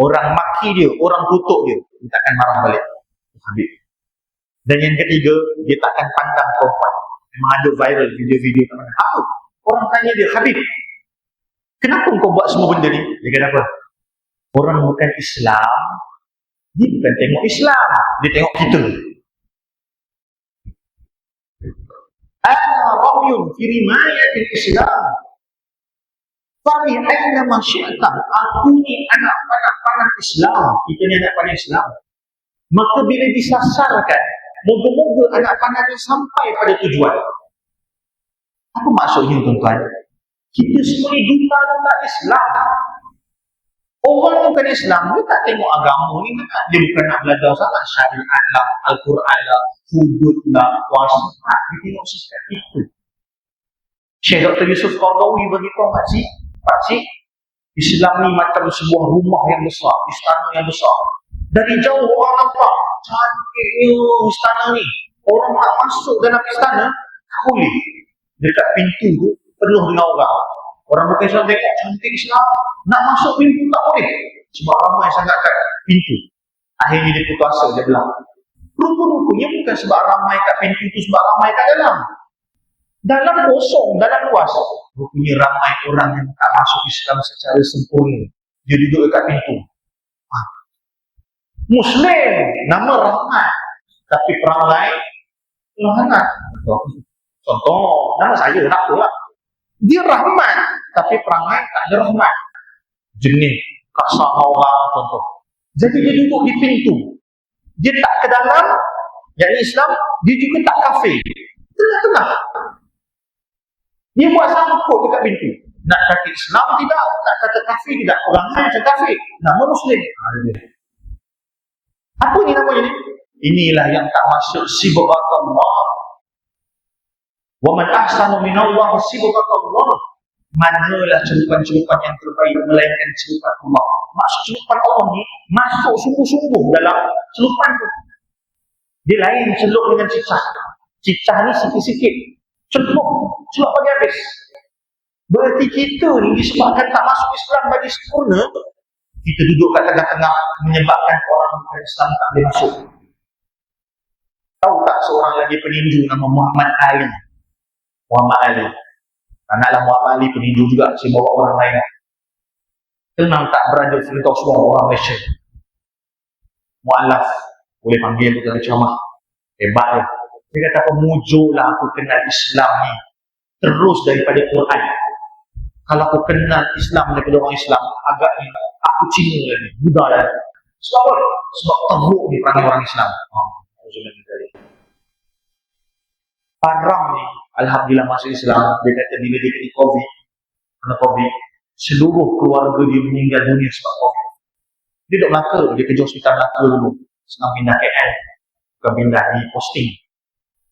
orang maki dia, orang kutuk dia takkan marah balik. Habib. Dan yang ketiga, dia takkan pandang perempuan. Memang ada viral video-video apa? Orang tanya dia, Habib, kenapa kau buat semua benda ni? Dia kata apa? Orang bukan Islam, dia bukan tengok Islam, dia tengok kita. Ana ra'yun fi rimayatil Islam. Fami aina ma syi'ta. Aku ni anak panah Islam. Kita ni anak panah Islam. Maka bila disasarkan, moga-moga anak panah ni sampai pada tujuan. Apa maksudnya, tuan-tuan? Kita semua ni duta-duta Islam. Orang bukan Islam, dia tak tengok agama ni. Dia bukan nak belajar sangat syariat lah, Al-Quran lah, hudud lah, puasa. Dia tengok sikap itu. Syekh Dr. Yusuf Qaradawi beritahu Pakcik, Islam ni macam sebuah rumah yang besar, istana yang besar. Dari jauh orang nampak cantiknya istana ni. Orang nak masuk dalam istana, tak boleh. Dekat pintu tu penuh dengan orang. Orang bukan Islam tengok cantik Islam, nak masuk pintu tak boleh. Sebab ramai sangat kat pintu. Akhirnya dia putus asa, dia belah. Rupa-rupanya bukan sebab ramai kat pintu tu, sebab ramai kat dalam. Dalam kosong, dalam luas. Rupanya ramai orang yang tak masuk Islam secara sempurna. Dia duduk dekat pintu. Muslim, nama Rahmat. Tapi perangai Lahanat. Contoh, nama saya, tak apa lah. Dia Rahmat, tapi perangai tak ada rahmat. Jenis kasar orang, contoh. Jadi dia duduk di pintu. Dia tak ke dalam, yang Islam, dia juga tak kafir. Tengah-tengah. Dia buat sangkut dekat pintu. Nak kata Islam tidak, nak kata kafir tidak. Orangnya macam kafir. Nama Muslim. Apa ni namanya ni? Inilah yang tak masuk sibghatullah. Wa man ahsanu minallah sibghatullah. Manalah celupan-celupan yang terbaik melainkan celupan Allah. Maksud celupan Allah ni masuk sungguh-sungguh dalam celupan tu. Dia lain celup dengan cicah. Cicah ni sikit-sikit. Celup bagi habis. Berarti kita ni disebabkan tak masuk Islam bagi sempurna, kita duduk kat tengah-tengah menyebabkan orang Islam tak boleh masuk. Tahu tak seorang lagi peninju nama Muhammad Ali? Muhammad Ali. Anaklah Muhammad Ali peninju juga, saya bawa orang lain. Tenang tak berada cerita semua orang Malaysia. Mu'alaf, boleh panggil tu dari ceramah. Hebat dia. Dia kata apa, mujurlah aku kenal Islam ni terus daripada Quran. Kalau aku kenal Islam daripada orang Islam, agaknya aku Cina lagi, Buddha lagi. Sebab apa? Sebab teruk ni perangai orang Islam. Parang ni, alhamdulillah masuk Islam. Dia kata bila dia kena COVID, seluruh keluarga dia meninggal dunia sebab COVID. Dia duduk Melaka, dia kerja hospital Melaka dulu. Sekarang pindah KL, bukan pindah di posting.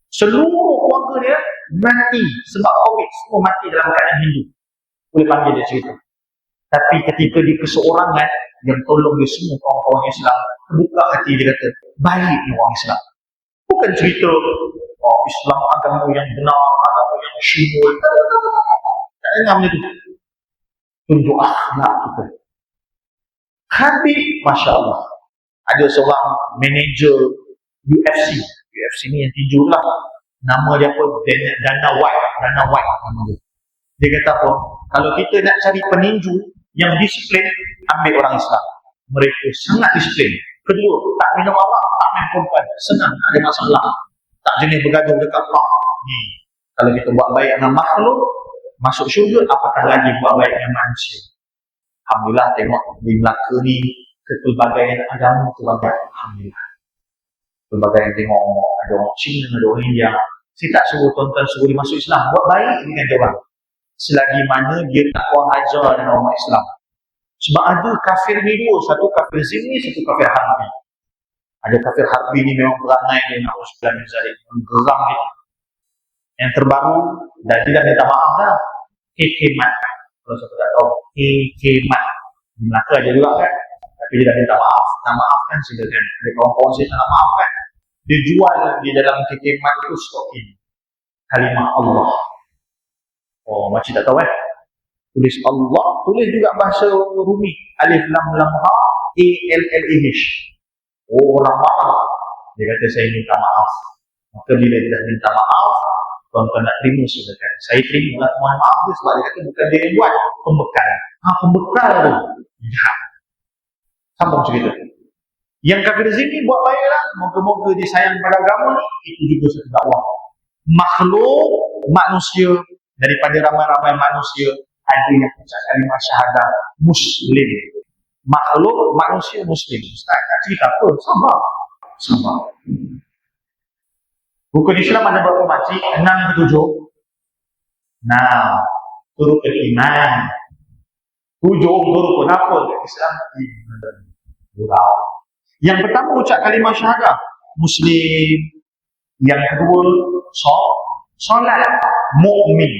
Seluruh keluarga dia mati sebab COVID. Semua mati dalam keadaan Hindu. Boleh panggil dia cerita. Tapi ketika dia keseorangan yang tolong dia semua kawan-kawan Islam, terbuka hati dia kata, baik ni orang Islam. Bukan cerita Islam agama yang benar, agama yang syumul. Tak dengar benda tu. Tunjuk akhlak kita. Habib, Masya Allah. Ada seorang manager UFC. UFC ni yang tinju lah. Nama dia apa? Dana White nama dia. Dia kata apa? Kalau kita nak cari peninju yang disiplin, ambil orang Islam. Mereka sangat disiplin. Kedua, tak minum arak, tak main perempuan. Senang, tak ada masalah. Tak jenis bergaduh dekat park. Kalau kita buat baik dengan makhluk, masuk syurga, apakah lagi buat baik dengan manusia? Alhamdulillah, tengok di Melaka ni, kepelbagaian agama tu banyak. Alhamdulillah. Pelbagaian tengok, ada orang Cina, ada orang India. Saya tak suruh tuan-tuan suruh dia masuk Islam. Buat baik dengan dia orang. Selagi mana dia tak kurang ajar dengan orang Islam. Sebab ada kafir ni dua. Satu kafir zimmi, satu kafir harbi. Ada kafir harbi ni memang perangai dia nak usulan Zalik. Geram dia. Yang terbaru, dan tidak minta maaf lah. KK Mat. Kalau siapa tak tahu. KK Mat. Di Melaka ada juga kan. Tapi dia dah minta maaf. Nak maaf kan silakan. Ada kawan-kawan saya tak nak maaf kan. Dia jual di dalam KK Mat itu stok ini. Kalimah Allah. Oh, makcik tak tahu kan? Tulis Allah, tulis juga bahasa Rumi. Alif lam lam ha, A-L-L-A-H. Oh, orang marah. Dia kata saya minta maaf. Maka bila dia dah minta maaf, tuan-tuan nak terima silakan. Saya terima lah, mohon maaf dia sebab dia kata bukan dia yang buat. Pembekal. Pembekal tu. Ya. Sambung cerita. Yang kafir zimmi buat baiklah. Moga-moga dia sayang pada agama ni. Itu juga satu dakwah. makhluk manusia, daripada ramai-ramai manusia ada yang ucap kalimah syahadah Muslim. Makhluk manusia Muslim. Ustaz nak cerita apa? Sabar. Rukun Islam ada berapa makcik? 6 ke 7? Nah, itu rukun iman. 7 rukun apa Islam? Iman. Yang pertama ucap kalimah syahadah Muslim. Yang kedua solat mukmin.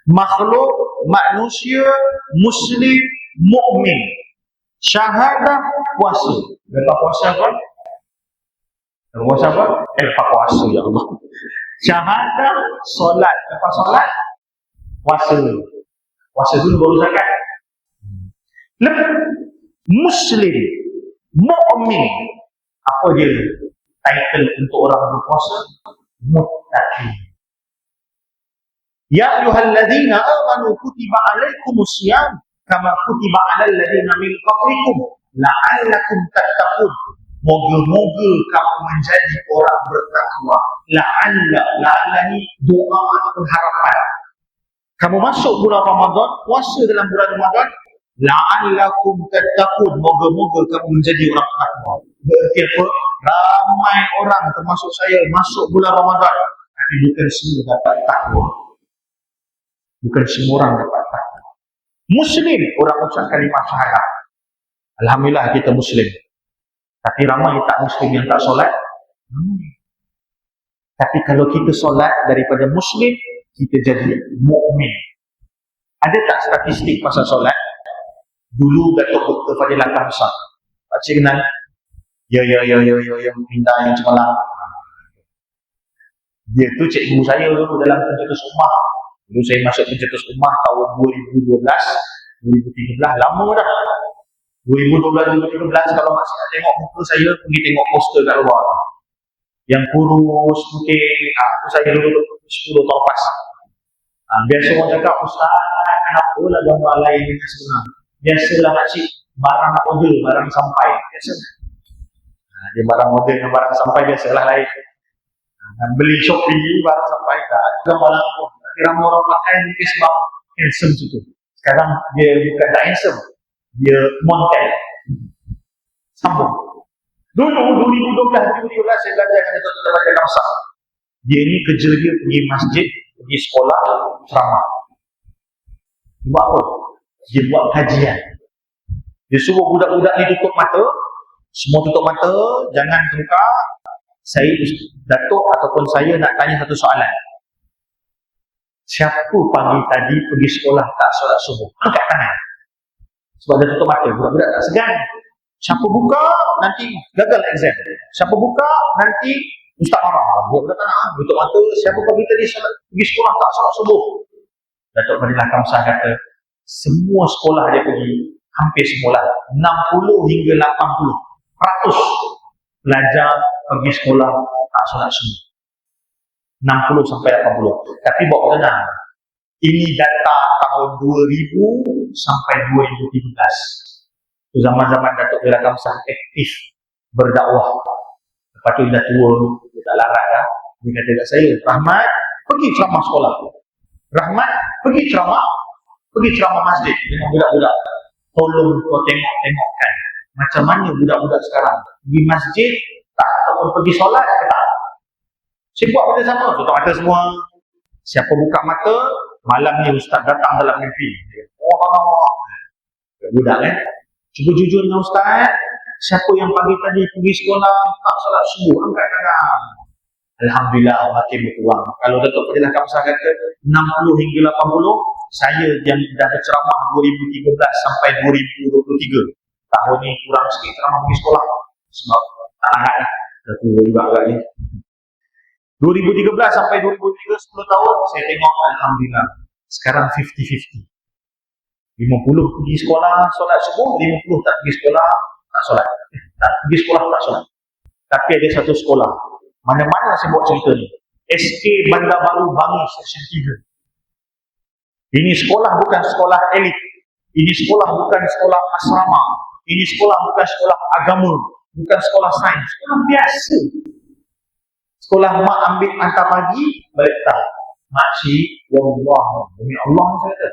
Makhluk manusia Muslim mukmin. Syahadah puasa. Lepas puasa apa? Puasa apa? Lepas puasa ya Allah. Syahadah solat. Lepas solat puasa. Puasa dulu baru zakat. Lepas Muslim mukmin. Apa dia? Title untuk orang berpuasa? Muttaqin. Ya ayyuhalladzina amanu kutiba alaikumusiyam kama kutiba alal ladzina min qablikum la'allakum tattaqun. Moga-moga kamu menjadi orang bertakwa. La'alla ni doa ataupun harapan. Kamu masuk bulan Ramadan, puasa dalam bulan Ramadan, la'allakum tattaqun. Moga-moga kamu menjadi orang bertakwa. Berarti apa? Ramai orang termasuk saya masuk bulan Ramadan, tapi bukan semua dapat takwa. Bukan semua orang dapat takwa. Muslim, orang ucap kalimah syahadah. Alhamdulillah kita Muslim. Tapi ramai tak Muslim yang tak solat. Tapi kalau kita solat daripada Muslim, kita jadi mukmin. Ada tak statistik pasal solat? Dulu Datuk Dr. Fadilah Kamsah, Pakcik kenal? Ya, minta yang semalam. Dia tu cikgu saya dulu dalam pencetus ummah. Dulu saya masuk pencetus ummah tahun 2012, 2013, lama dah. 2012-2013 kalau masih nak tengok muka saya, pergi tengok poster kat luar. Yang kurus, putih, aku saya dulu 10 tahun lepas. Biasa orang cakap, Ustaz, kenapa lah gambar lain dengan sebenar? Biasalah makcik, barang order, barang sampai. Biasa. Dia barang order dengan barang sampai, biasalah lain. Beli Shopee, barang sampai, tak gambar langsung. Tapi ramai orang pakai mungkin sebab handsome tu. Sekarang dia bukan tak handsome, dia montel. Sambung. Dulu 2012 saya belajar dengan Dr. Fadilah Kamsah. Dia ni kerja dia pergi masjid, pergi sekolah, ceramah. Buat apa? Dia buat kajian. Dia suruh budak-budak ni tutup mata, semua tutup mata, jangan buka. Saya Datuk ataupun saya nak tanya satu soalan. Siapa pagi tadi pergi sekolah tak solat subuh? Angkat tangan. Sebab dia tutup mata, budak-budak tak segan. Siapa buka, nanti gagal exam. Siapa buka, nanti ustaz marah. Budak-budak tak nak, tutup mata. Siapa pagi tadi pergi sekolah tak solat subuh? Datuk Fadilah Kamsah kata, semua sekolah dia pergi, hampir semua lah, 60 hingga 80% pelajar pergi sekolah tak solat subuh. 60 sampai 80. Tapi bawa tenang, ini data tahun 2000 sampai 2013. Zaman-zaman Datuk Fadilah Kamsah aktif berdakwah. Lepas tu dia dah tua, dia tak larat dah. Dia kata kat saya, Rahmat, pergi ceramah sekolah. Rahmat, pergi ceramah masjid dengan budak-budak. Tolong kau tengok-tengokkan macam mana budak-budak sekarang pergi masjid tak ataupun pergi solat ke tak. Saya buat benda sama, tutup mata semua. Siapa buka mata, malam ni ustaz datang dalam mimpi. Budak kan? Cuba jujur dengan ustaz, siapa yang pagi tadi pergi sekolah tak solat subuh, angkat tangan. Alhamdulillah, makin berkurang. Kalau Datuk Fadilah Kamsah kata 60 hingga 80, saya yang dah berceramah 2013 sampai 2023. Tahun ni kurang sikit ceramah pergi sekolah. Sebab tak lahat lah. Dah tua juga agaknya. 2013 sampai 2023, 10 tahun, saya tengok Alhamdulillah. Sekarang 50-50. 50 pergi sekolah, solat subuh, 50 tak pergi sekolah, tak solat. Tak pergi sekolah, tak solat. Tapi ada satu sekolah. Mana-mana saya buat cerita ni. SK Bandar Baru Bangi Seksyen 3. Ini sekolah bukan sekolah elit. Ini sekolah bukan sekolah asrama. Ini sekolah bukan sekolah agama. Bukan sekolah sains. Sekolah biasa. Sekolah mak ambil hantar pagi, balik tak. Makcik, wallah, demi Allah saya kata,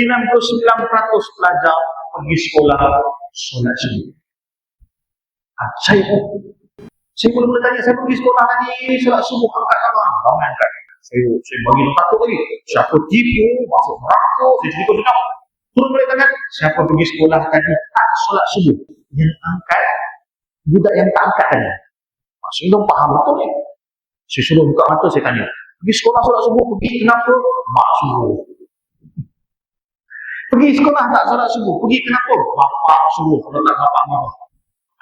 99% pelajar pergi sekolah solat subuh. Saya mula-mula tanya, saya pergi sekolah tadi, solat subuh, angkat tangan. Ramai angkat. Saya bagi nombor 1 lagi. Siapa tipu, masuk neraka, saya cerita dengar. Turun balik tangan. Siapa pergi sekolah tadi, tak solat subuh. Yang angkat, budak yang tak angkat tadi. Maksudnya dong faham betul ni. Saya suruh buka mata, saya tanya. Pergi sekolah solat subuh, pergi kenapa? Mak suruh. Pergi sekolah tak solat subuh, pergi kenapa? Bapak suruh. Kalau tak bapak marah.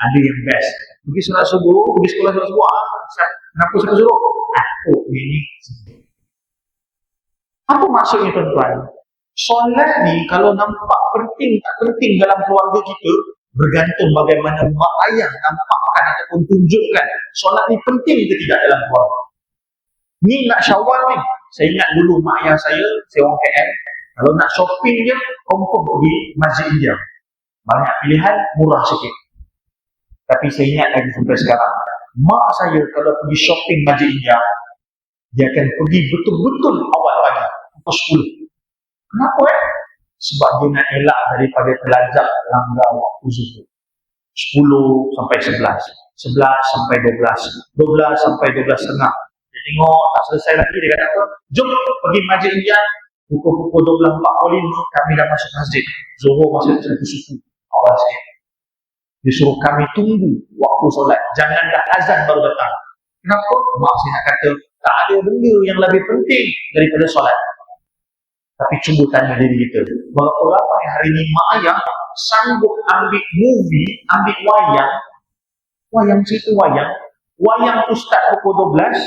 Ada yang best. Pergi solat subuh, pergi sekolah solat subuh. Kenapa saya suruh? Aku ini. Apa maksudnya tuan-tuan? Solat ni kalau nampak penting tak penting dalam keluarga kita, bergantung bagaimana mak ayah nampakkan ataupun tunjukkan solat ni penting ke tidak dalam keluarga. Ni nak Syawal ni, saya ingat dulu mak ayah saya orang KL, kalau nak shopping je, confirm pergi Masjid India. Banyak pilihan, murah sikit. Tapi saya ingat lagi sampai sekarang, mak saya kalau pergi shopping Masjid India, dia akan pergi betul-betul awal pagi, pukul 10. Kenapa Sebab dia nak elak daripada terlajak langgar waktu zuhur. 10 sampai 11, 11 sampai 12, 12 sampai 12.30. Dia tengok tak selesai lagi, dia kata apa? Jom pergi Masjid India, pukul 24.45 kami dah masuk masjid. Zuhur masih satu suku, awal sikit. Dia suruh kami tunggu waktu solat, jangan dah azan baru datang. Kenapa? Mak saya nak kata, tak ada benda yang lebih penting daripada solat. Tapi cuba tanya diri kita, berapa ramai hari ni mak ayah sanggup ambil movie, ambil wayang cerita wayang tu start pukul 12,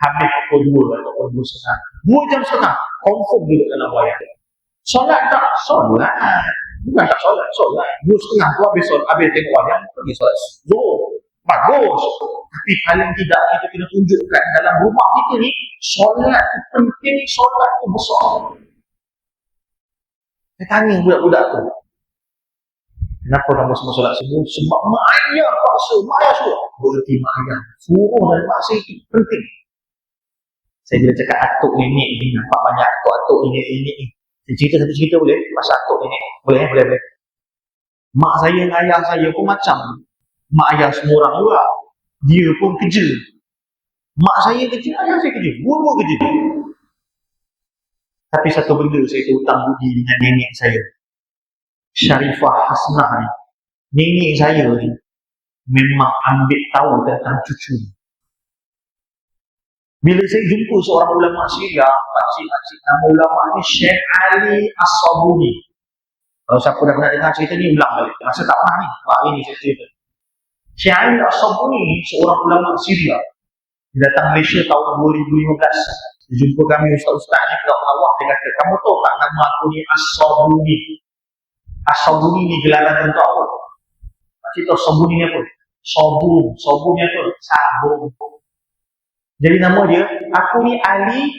habis pukul 2 atau pukul 2.30. 2 jam setengah, confirm duduk dalam wayang. Solat tak? Solat. Bukan tak solat. 2.30 tu habis tengok wayang, pergi solat zuhur. Bagus. Tapi paling tidak kita kena tunjukkan dalam rumah kita ni, solat tu penting, solat tu besar. Saya tanya budak-budak tu, kenapa kamu semua solat subuh? Sebab mak ayah paksa, mak ayah suruh. Berarti mak ayah suruh dan paksa itu penting. Saya bila cakap atuk nenek ni, nampak banyak atuk nenek ni. Saya cerita satu cerita boleh? Pasal atuk nenek. Boleh. Mak saya dan ayah saya pun macam mak ayah semua orang juga. Dia pun kerja. Mak saya kerja, ayah saya kerja. Dua-dua kerja. Tapi satu benda saya hutang budi dengan nenek saya, Syarifah Hasnah ni. Nenek saya ni memang ambil tahu tentang cucu. Bila saya jumpa seorang ulama Syria, pakcik nama ulama ni Syekh Ali As-Sabuni. Kalau siapa dah pernah dengar cerita ni, ulang balik. Masa tak pernah ni, ini saya cerita. Syekh Ali As-Sabuni ni seorang ulama Syria. Dia datang Malaysia tahun 2015. Dia jumpa kami ustaz-ustaz ni kat Allah, dia kata, kamu tahu tak nama aku ni As-Sabuni? As-Sabuni ni gelaran untuk apa? Pakcik tahu Sabuni ni apa? Sabun ni apa? Sabun. Jadi nama dia, aku ni Ali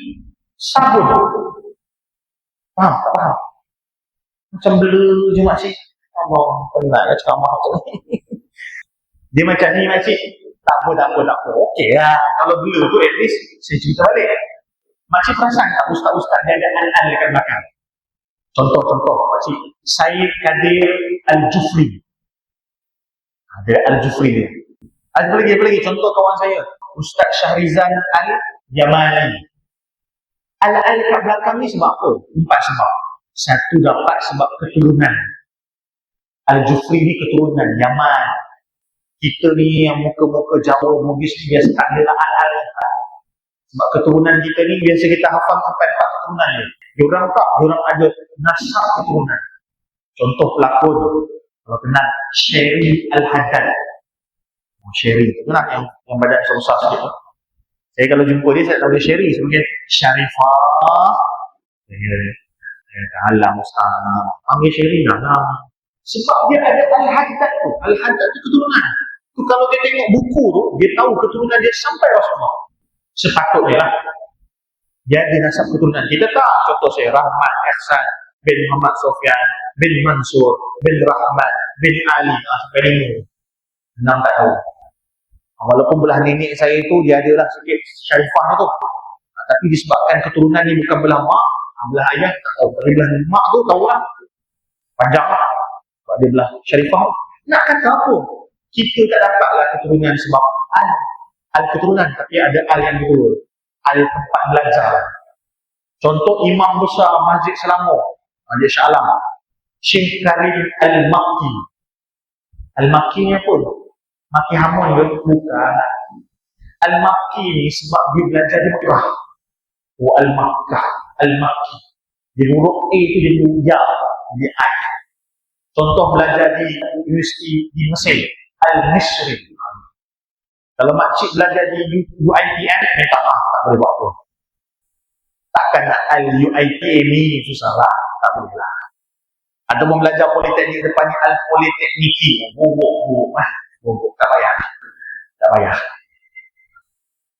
Sabun. Faham? Tak faham? Macam bela je makcik. Allah, penat lah cakap mahal tu. Dia macam ni makcik. Tak apa. Okey lah. Kalau bela tu at least saya cerita balik. Makcik perasan tak ustaz-ustaz dia ada al-al dekat belakang? Contoh makcik. Syed Kadir Al-Jufri. Ada Al-Jufri dia. Apa lagi? Contoh kawan saya, Ustaz Syahrizan Al-Yamani. Al-al kat belakang ni sebab apa? 4 sebab. Satu, dapat sebab keturunan. Al-Jufri ni keturunan Yaman. Kita ni yang muka-muka Jawa, Bugis ni biasa tak ada al-al. Sebab keturunan kita ni biasa kita hafal sampai 4 keturunan ni. Diorang tak, diorang ada nasab keturunan. Contoh pelakon, kalau kenal Sherry Al-Haddad. Sherry tu lah yang badan besar sikit tu. Saya kalau jumpa dia, saya tahu dia Sherry sebagai Syarifah. Saya kata, alam ustaz, panggil Sherry lah. Sebab dia ada Al-Haddad tu. Al-Haddad tu keturunan. Tu kalau dia tengok buku tu, dia tahu keturunan dia sampai Rasulullah. Sepatutnya lah. Dia ada nasab keturunan. Kita tak. Contoh saya, Rahmat Ihsan bin Muhammad Sofyan bin Mansur bin Rahmat bin Ali. Sampai 5. 6 tak tahu. Walaupun belah nenek saya itu dia adalah sikit syarifah itu, tapi disebabkan keturunan ni bukan belah mak, belah ayah tak tahu. Tapi belah mak tu tahulah panjang lah. Sebab dia belah syarifah. Nak kata apa? Kita tak dapatlah keturunan sebab al keturunan, tapi ada al yang betul, al tempat belajar. Contoh imam besar Masjid Selangor, Masjid Shah Alam, Syekh Karim Al-Makki. Al-Makki ni apa? Makki Hamun ke? Bukan. Al-Makki ni sebab dia belajar di Mekah. Al-Makkah, Al-Makki. Dia huruf A tu dia ya, dia I. Contoh belajar di universiti di Mesir, Al-Misri. Kalau makcik belajar di UiTM, minta maaf, tak boleh buat apa. Takkan nak Al-UiTM ni susah lah, tak boleh lah. Ataupun belajar politeknik depannya Al-Politekniki, bobok, tak payah. Tak payah.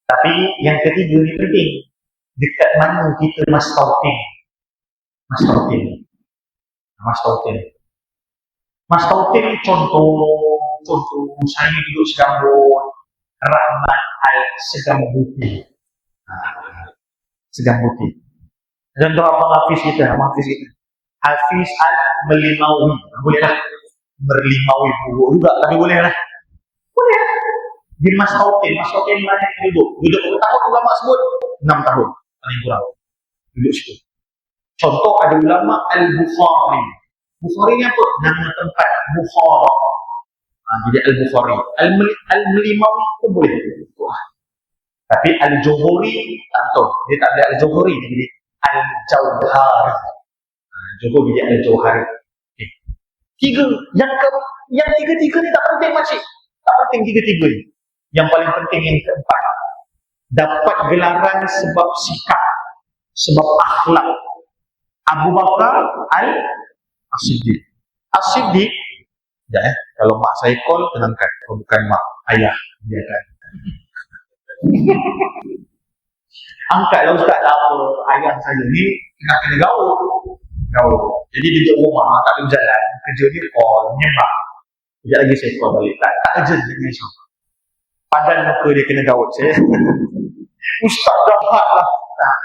Tapi yang ketiga ni penting. Dekat mana kita mastautin? Mastautin contoh saya duduk Segambut, Rahmat Al-Segambuti. Segambuti. Contoh Abang Hafiz kita. Hafiz Al-Melimawi. Boleh lah. Merlimawi buruk juga, tapi boleh lah. Boleh lah. Di Mastautin mana yang duduk berapa tahun ulama sebut? 6 tahun paling kurang duduk situ. Contoh ada ulama Al-Bukhari. Bukhari ni apa? Nama tempat Bukhara. Jadi Al-Bukhari. Al-Melimawi pun boleh. Tapi Al-Johuri tak betul. Dia tak ada Al-Johuri, dia jadi Al-Jauhari. Johor jadi Al-Jauhari. Okay. Yang tiga-tiga ni tak penting makcik. Tak penting tiga-tiga ni. Yang paling penting yang keempat, dapat gelaran sebab sikap, sebab akhlak. Abu Bakar As-Siddiq. As-Siddiq, kalau mak saya call, tenangkan. Bukan mak, ayah dia kan. Angkatlah ustaz, apa ayah saya ni kena gaul. Jadi dia duduk rumah, tak boleh berjalan, kerja dia call, menyembah. Sekejap lagi saya call balik, tak urgent dengan siapa. Padan muka dia kena gaul saya. Ustaz jahat lah.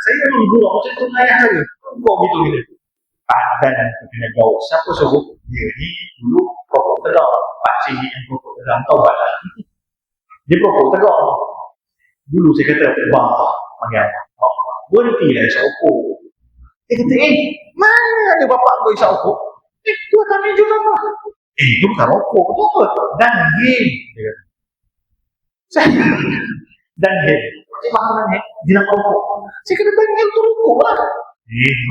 Saya memang gurau macam tu dengan ayah saya. Kau gitu gila. Padan muka kena gaul. Siapa suruh? Dia ni dulu perokok tegar. Pakcik yang perokok tegar, tahu tak? Dia perokok tegar. Dulu saya kata, panggil apa? Berhentilah isap rokok. Dia kata, mana ada bapak kau isap rokok? Tu akan meja apa? Itu bukan rokok, itu apa? Dan game. Dia kata. Dan game. Macam mana dia nak rokok? Saya kata, dan tu rokok lah.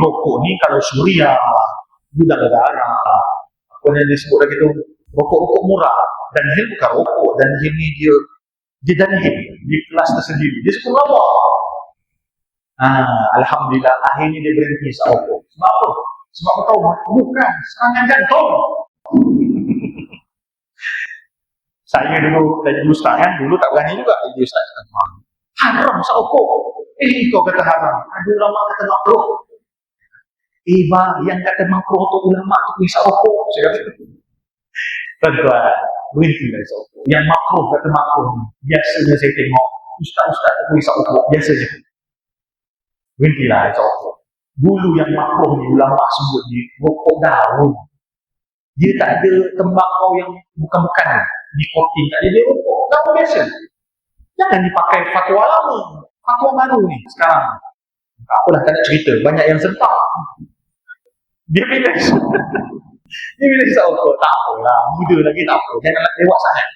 Rokok ni kalau Suria, gudang negara, apa yang disebut lagi tu, rokok-rokok murah. Dan game bukan rokok. Dan game ni dia dan game. Dia kelas tersendiri. Dia suka lawak. Alhamdulillah akhirnya dia berhenti isap rokok. Sebab apa? Sebab kau tahu bukan serangan jantung. Saya dulu dari ustaz kan, dulu tak berani juga jadi ustaz. Haram isap rokok. Kau kata haram. Ada ulama kata makruh. Yang kata makruh tu ulama tu isap rokok. Saya kata tuan-tuan, berhentilah isap rokok. Yang makruh kata makruh. Biasanya saya tengok ustaz-ustaz tu isap rokok biasanya. Berhentilah isap rokok. Dulu yang makruh ni ulama sebut ni rokok daun. Dia tak ada tembakau yang bukan-bukan nikotin, tak ada, dia rokok daun biasa. Jangan dipakai fatwa lama, fatwa baru ni sekarang. Tak apalah, tak nak cerita, banyak yang sentak. Dia bila isap rokok, tak apalah, muda lagi tak apa, jangan nak lewat sangat.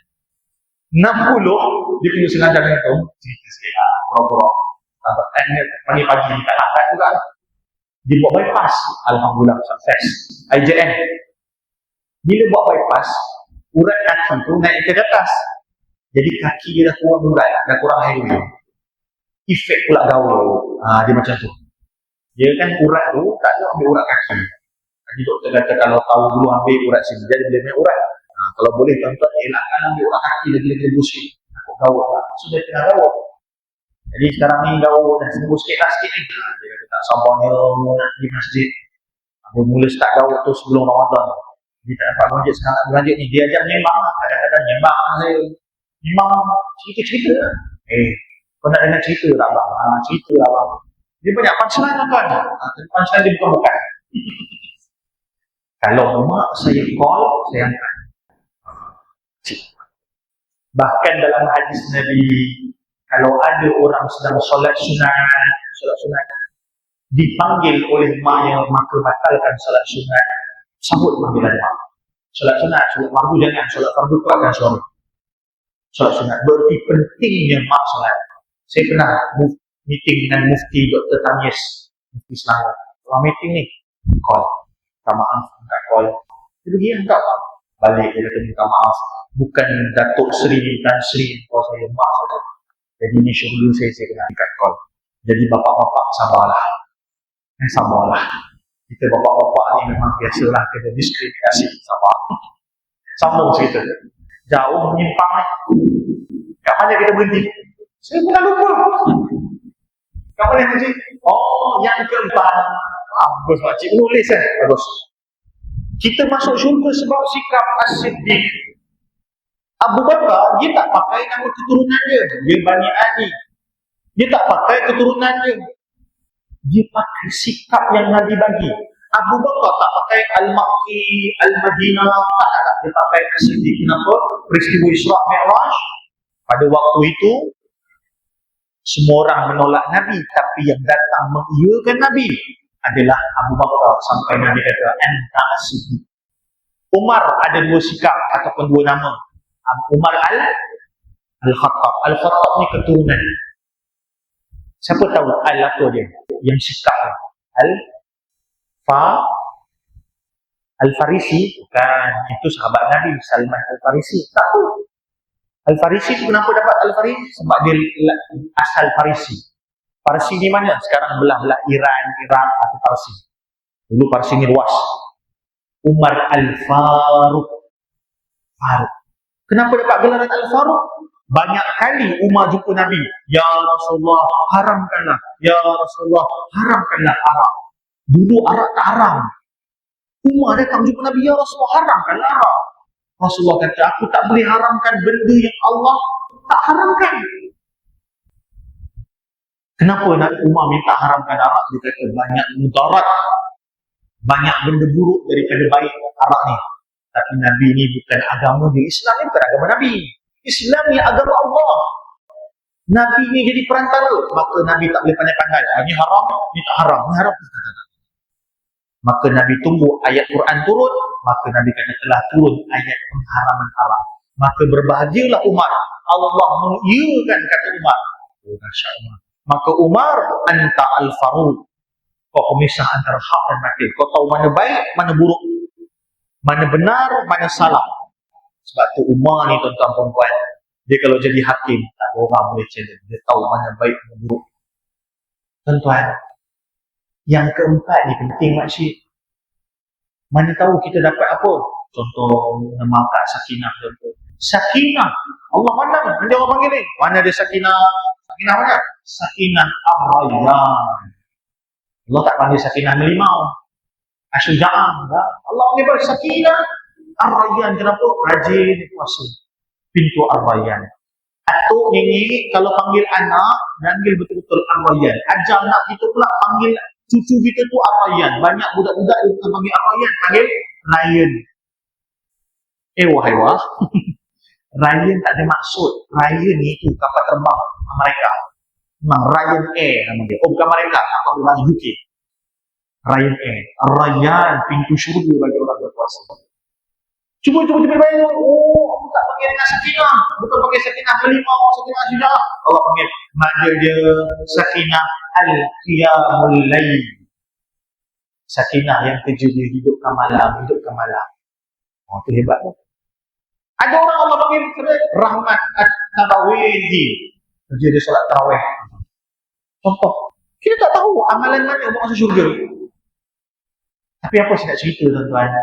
60 dia punya sengaja dengan tu, cerita sikit lah, pura-pura. Pagi-pagi tak larat juga lah. Dia buat bypass, alhamdulillah sukses. IJN. Bila buat bypass, urat kaki tu naik ke atas. Jadi kaki dia dah kurang urat, dah kurang air. Efek pula gaul. Dia macam tu. Dia kan urat tu tak ada ambil urat kaki. Jadi doktor kata kalau tahu dulu ambil urat sini, jadi dia ambil urat. Kalau boleh tuan-tuan elakkan ambil urat kaki, lagi-lagi busuk. Takut gaul lah. Sudah tengah gaul. Jadi sekarang ni gaul dah sembuh sikit lah sikit ni. Dia kata tak sabarnya nak pergi masjid. Dia mula start gaul tu sebelum Ramadan. Dia tak dapat masjid sekarang nak masjid ni. Dia ajak menyembang. Kadang-kadang menyembang saya. Memang cerita-cerita lah. Kau nak dengar cerita tak bang? Cerita lah bang. Dia banyak punchline tuan. Punchline dia bukan-bukan. Kalau mak saya call, saya angkat. Bahkan dalam hadis Nabi, kalau ada orang sedang solat sunat, dipanggil oleh maknya, maka batalkan solat sunat, sambut panggilan mak. Solat sunat, solat fardu jangan, solat fardu kuatkan suara. Solat sunat, berarti pentingnya mak solat. Saya pernah meeting dengan Mufti Dr. Tamis, Mufti Selangor. Orang meeting ni, call. Minta maaf, angkat call. Dia pergi angkat, balik dia kata minta maaf. Bukan Datuk Seri dan Seri, kau saya mak saja. Jadi ni syurga saya kena angkat call. Jadi bapak-bapak sabarlah. Sabarlah. Kita bapak-bapak ni memang biasalah kena diskriminasi, sabar. Sambung cerita. Jauh menyimpang ni. Kat mana kita berhenti? Saya pun dah lupa. Kat mana berhenti? Oh, yang keempat. Bagus makcik menulis kan? Bagus. Kita masuk syurga sebab sikap as-siddiq. Abu Bakar, dia tak pakai nama keturunan dia. Dia Bani Ali. Dia tak pakai keturunan dia. Dia pakai sikap yang Nabi bagi. Abu Bakar tak pakai Al-Makki, Al-Madinah. Tak. Dia pakai as-siddiq. Kenapa? Peristiwa Isra' Mi'raj. Pada waktu itu, semua orang menolak Nabi. Tapi yang datang mengiyakan Nabi adalah Abu Bakar. Sampai Nabi kata, Anta as-siddiq. Umar ada dua sikap ataupun dua nama. Umar Al-Khattab. Al-Khattab ni keturunan. Siapa tahu Al apa dia? Yang sikap Al-Farisi. Bukan. Itu sahabat Nabi, Salman Al-Farisi. Tak tahu. Al-Farisi tu kenapa dapat Al-Farisi? Sebab dia asal Farisi. Farsi ni mana? Sekarang belah-belah Iran, Iraq atau Farsi. Dulu Farsi ni luas. Umar Al-Faruq. Kenapa dapat gelaran Al-Faruq? Banyak kali Umar jumpa Nabi. Ya Rasulullah, haramkanlah. Ya Rasulullah, haramkanlah arak. Dulu arak tak haram. Umar datang jumpa Nabi. Ya Rasulullah, haramkanlah arak. Rasulullah kata, aku tak boleh haramkan benda yang Allah tak haramkan. Kenapa Umar minta haramkan arak? Dia kata banyak mudarat, banyak benda buruk daripada baik arak ni. Tapi Nabi ni bukan agama dia. Islam ni bukan agama Nabi. Islam ni agama Allah. Nabi ni jadi perantara. Maka Nabi tak boleh pandai-pandai. Ni haram, ni tak haram. Ni haram. Maka Nabi tunggu ayat Quran turun. Maka Nabi kata telah turun ayat pengharaman arak. Maka berbahagialah Umar. Allah mengiyakan kata Umar. Masya Allah. Maka Umar, anta al-faruq. Kau pemisah antara hak dan batil. Kau tahu mana baik, mana buruk. Mana benar, mana salah. Sebab tu Umar ni tuan-tuan perempuan, dia kalau jadi hakim, tak ada orang boleh challenge. Dia tahu mana baik, mana buruk. Tuan-tuan, yang keempat ni penting makcik. Mana tahu kita dapat apa? Contoh, nama Kak Sakinah. Sakinah. Allah mana? Nanti orang panggil ni. Mana dia Sakinah? Sakinah mana? Sakinah Ar-Rayyan. Allah tak panggil Sakinah Melimau. Asyuja'ah. Allah panggil Sakinah Ar-Rayyan. Kenapa? Rajin puasa. Pintu Ar-Rayyan. Atuk ni kalau panggil anak, panggil betul-betul Ar-Rayyan. Ajar anak kita pula panggil cucu kita tu Ar-Rayyan. Banyak budak-budak yang bukan panggil Ar-Rayyan, panggil Ryan. Wahai wah. Ryan tak ada maksud. Ryan ni itu kapal terbang mereka. Memang Ryan Air nama dia. Oh bukan mereka, kapal terbang UK. Ryan Air. Rayyan, pintu syurga bagi orang berpuasa. Cuba bayang. Oh, aku tak panggil dengan Sakinah. Bukan panggil Sakinah Melimau, Sakinah Asyuja'ah. Allah panggil nama dia Sakinah Al-Qiyamul Lail. Sakinah yang kerja dia hidupkan malam. Oh, itu hebat tu. Ada orang Allah panggil Rahmat At-Tarawih. Kerja dia solat tarawih. Contoh, kita tak tahu amalan mana untuk masuk syurga. Tapi apa saya nak cerita tuan-tuan?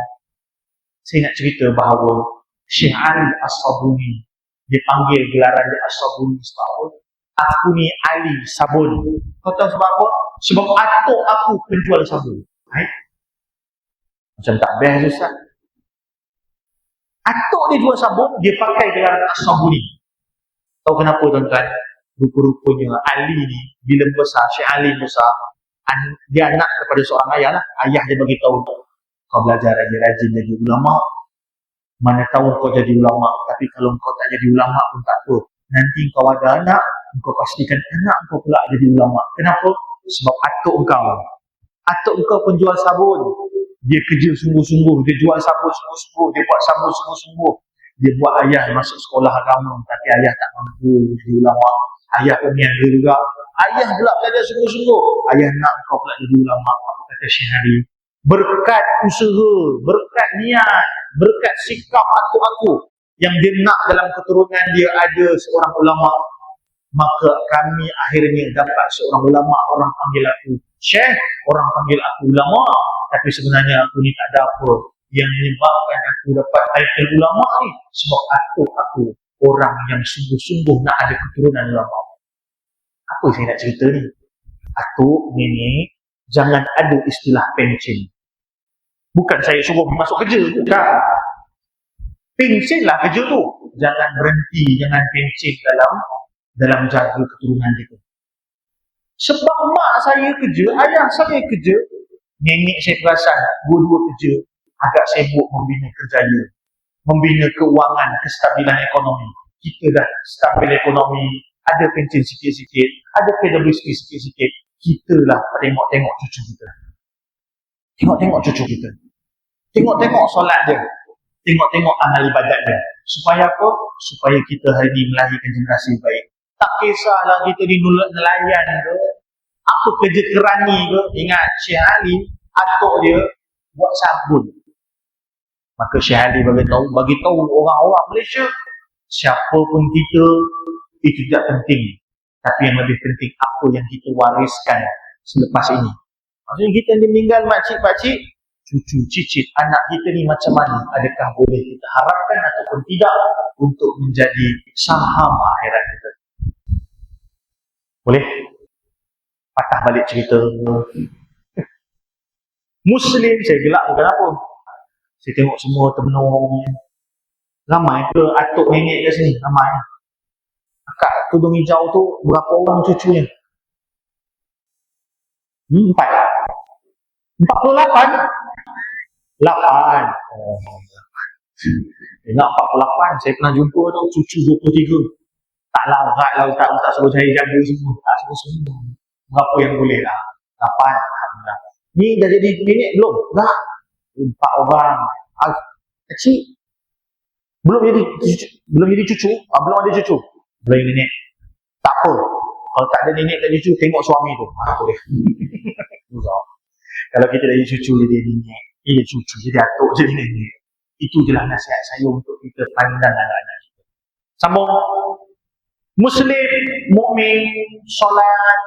Saya nak cerita bahawa Syekh Ali As-Sabuni, dia panggil gelaran dia As-Sabuni sebab apa? Aku ni Ali sabun. Kau tahu sebab apa? Sebab atuk aku penjual sabun. Baik. Macam tak best Ustaz. Atuk dia jual sabun, dia pakai gelaran As-Sabuni. Tahu kenapa tuan-tuan? Rupa-rupanya Ali ni bila besar, Syekh Ali besar, dia anak kepada seorang ayah lah. Ayah dia bagi tahu, kau belajar rajin-rajin jadi ulama. Mana tahu kau jadi ulama, tapi kalau kau tak jadi ulama pun tak apa. Nanti kau ada anak, kau pastikan anak kau pula jadi ulama. Kenapa? Sebab atuk kau penjual sabun. Dia kerja sungguh-sungguh, dia jual sabun sungguh-sungguh, dia buat sabun sungguh-sungguh. Dia buat ayah masuk sekolah agama, tapi ayah tak mampu jadi ulama. Ayah peniaga juga. Ayah pula belajar sungguh-sungguh. Ayah nak kau pula jadi ulama. Apa kata Syekh Ali? Berkat usaha, berkat niat, berkat sikap aku yang dia nak dalam keturunan dia ada seorang ulama, maka kami akhirnya dapat seorang ulama. Orang panggil aku Syekh, orang panggil aku ulama, tapi sebenarnya aku ni tak ada apa. Yang menyebabkan aku dapat title ulama ni sebab aku orang yang sungguh-sungguh nak ada keturunan ulama. Apa saya nak cerita ni? Atuk, nenek, jangan ada istilah pencen. Bukan saya suruh masuk kerja, bukan. Pencen lah kerja tu. Jangan berhenti, jangan pencen dalam jaga keturunan kita. Sebab mak saya kerja, ayah saya kerja, nenek saya perasan, dua-dua kerja, agak sibuk membina kerjaya, membina keuangan, kestabilan ekonomi. Kita dah stabil ekonomi, ada pencen sikit-sikit, ada PWSP sikit-sikit, kita lah tengok-tengok cucu kita. Tengok-tengok cucu kita. Tengok-tengok solat dia. Tengok-tengok amal ibadat dia. Supaya apa? Supaya kita hari ini melahirkan generasi baik. Tak kisahlah kita di nelayan ke, apa kerja kerani ke. Ingat, Syekh Ali, atuk dia buat sabun. Maka Syekh Ali bagi tahu orang-orang Malaysia, siapa pun kita, itu tidak penting. Tapi yang lebih penting, apa yang kita wariskan selepas ini. Maksudnya kita ni meninggal, makcik-pakcik, cucu, cicit, anak kita ni macam mana? Adakah boleh kita harapkan ataupun tidak untuk menjadi saham akhirat kita? Boleh? Patah balik cerita. Muslim, saya gelak bukan apa. Saya tengok semua termenung. Ramai ke atuk nenek kat sini? Ramai. Akak tudung hijau tu berapa orang cucunya? 48. 8. Oh, 8. Ingat 48. Saya pernah jumpa tu cucu 23. Tak larat lah tak suruh saya jaga semua. Tak suruh semua. Berapa yang boleh lah? 8. Alhamdulillah. Ni dah jadi nenek belum? Dah. 4 orang. Kecil. Belum jadi cucu. Belum ada cucu. Belum nenek. Tak apa. Kalau tak ada nenek tak cucu, tengok suami tu. Boleh. Kalau kita dah jadi cucu, jadi nenek, jadi cucu, jadi atuk, jadi nenek, itu je lah nasihat saya untuk kita pandang anak-anak kita. Sambung. Muslim, mukmin, solat.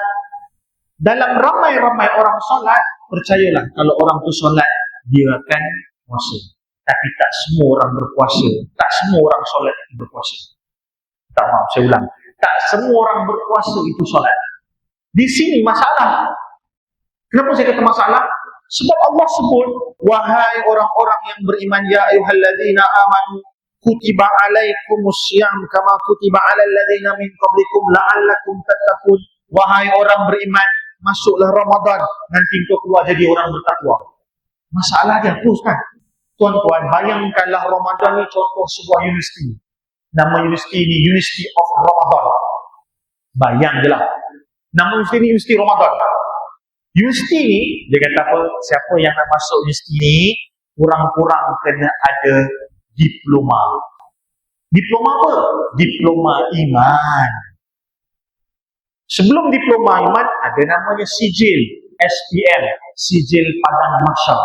Dalam ramai-ramai orang solat, percayalah kalau orang tu solat, dia akan puasa. Tapi tak semua orang berpuasa. Tak semua orang solat itu berpuasa. Tak maaf, saya ulang. Tak semua orang berpuasa itu solat. Di sini masalah. Kenapa saya kata masalah? Sebab Allah sebut, wahai orang-orang yang beriman, ya ayyuhalladzina amanu kutiba alaikumussyam kama kutiba alal ladzina min qablikum la'allakum tattaqun. Wahai orang beriman, masuklah Ramadan, nanti kau keluar jadi orang bertakwa. Masalah dia teruskan. Tuan-tuan, bayangkanlah Ramadan ni contoh sebuah universiti. Nama universiti ni University of Ramadan. Bayang je lah. Nama universiti ni Universiti Ramadan. Universiti ni, dia kata apa? Siapa yang nak masuk universiti ni, kurang-kurang kena ada diploma. Diploma apa? Diploma iman. Sebelum diploma iman, ada namanya sijil. SPM. Sijil Padang Mahsyar.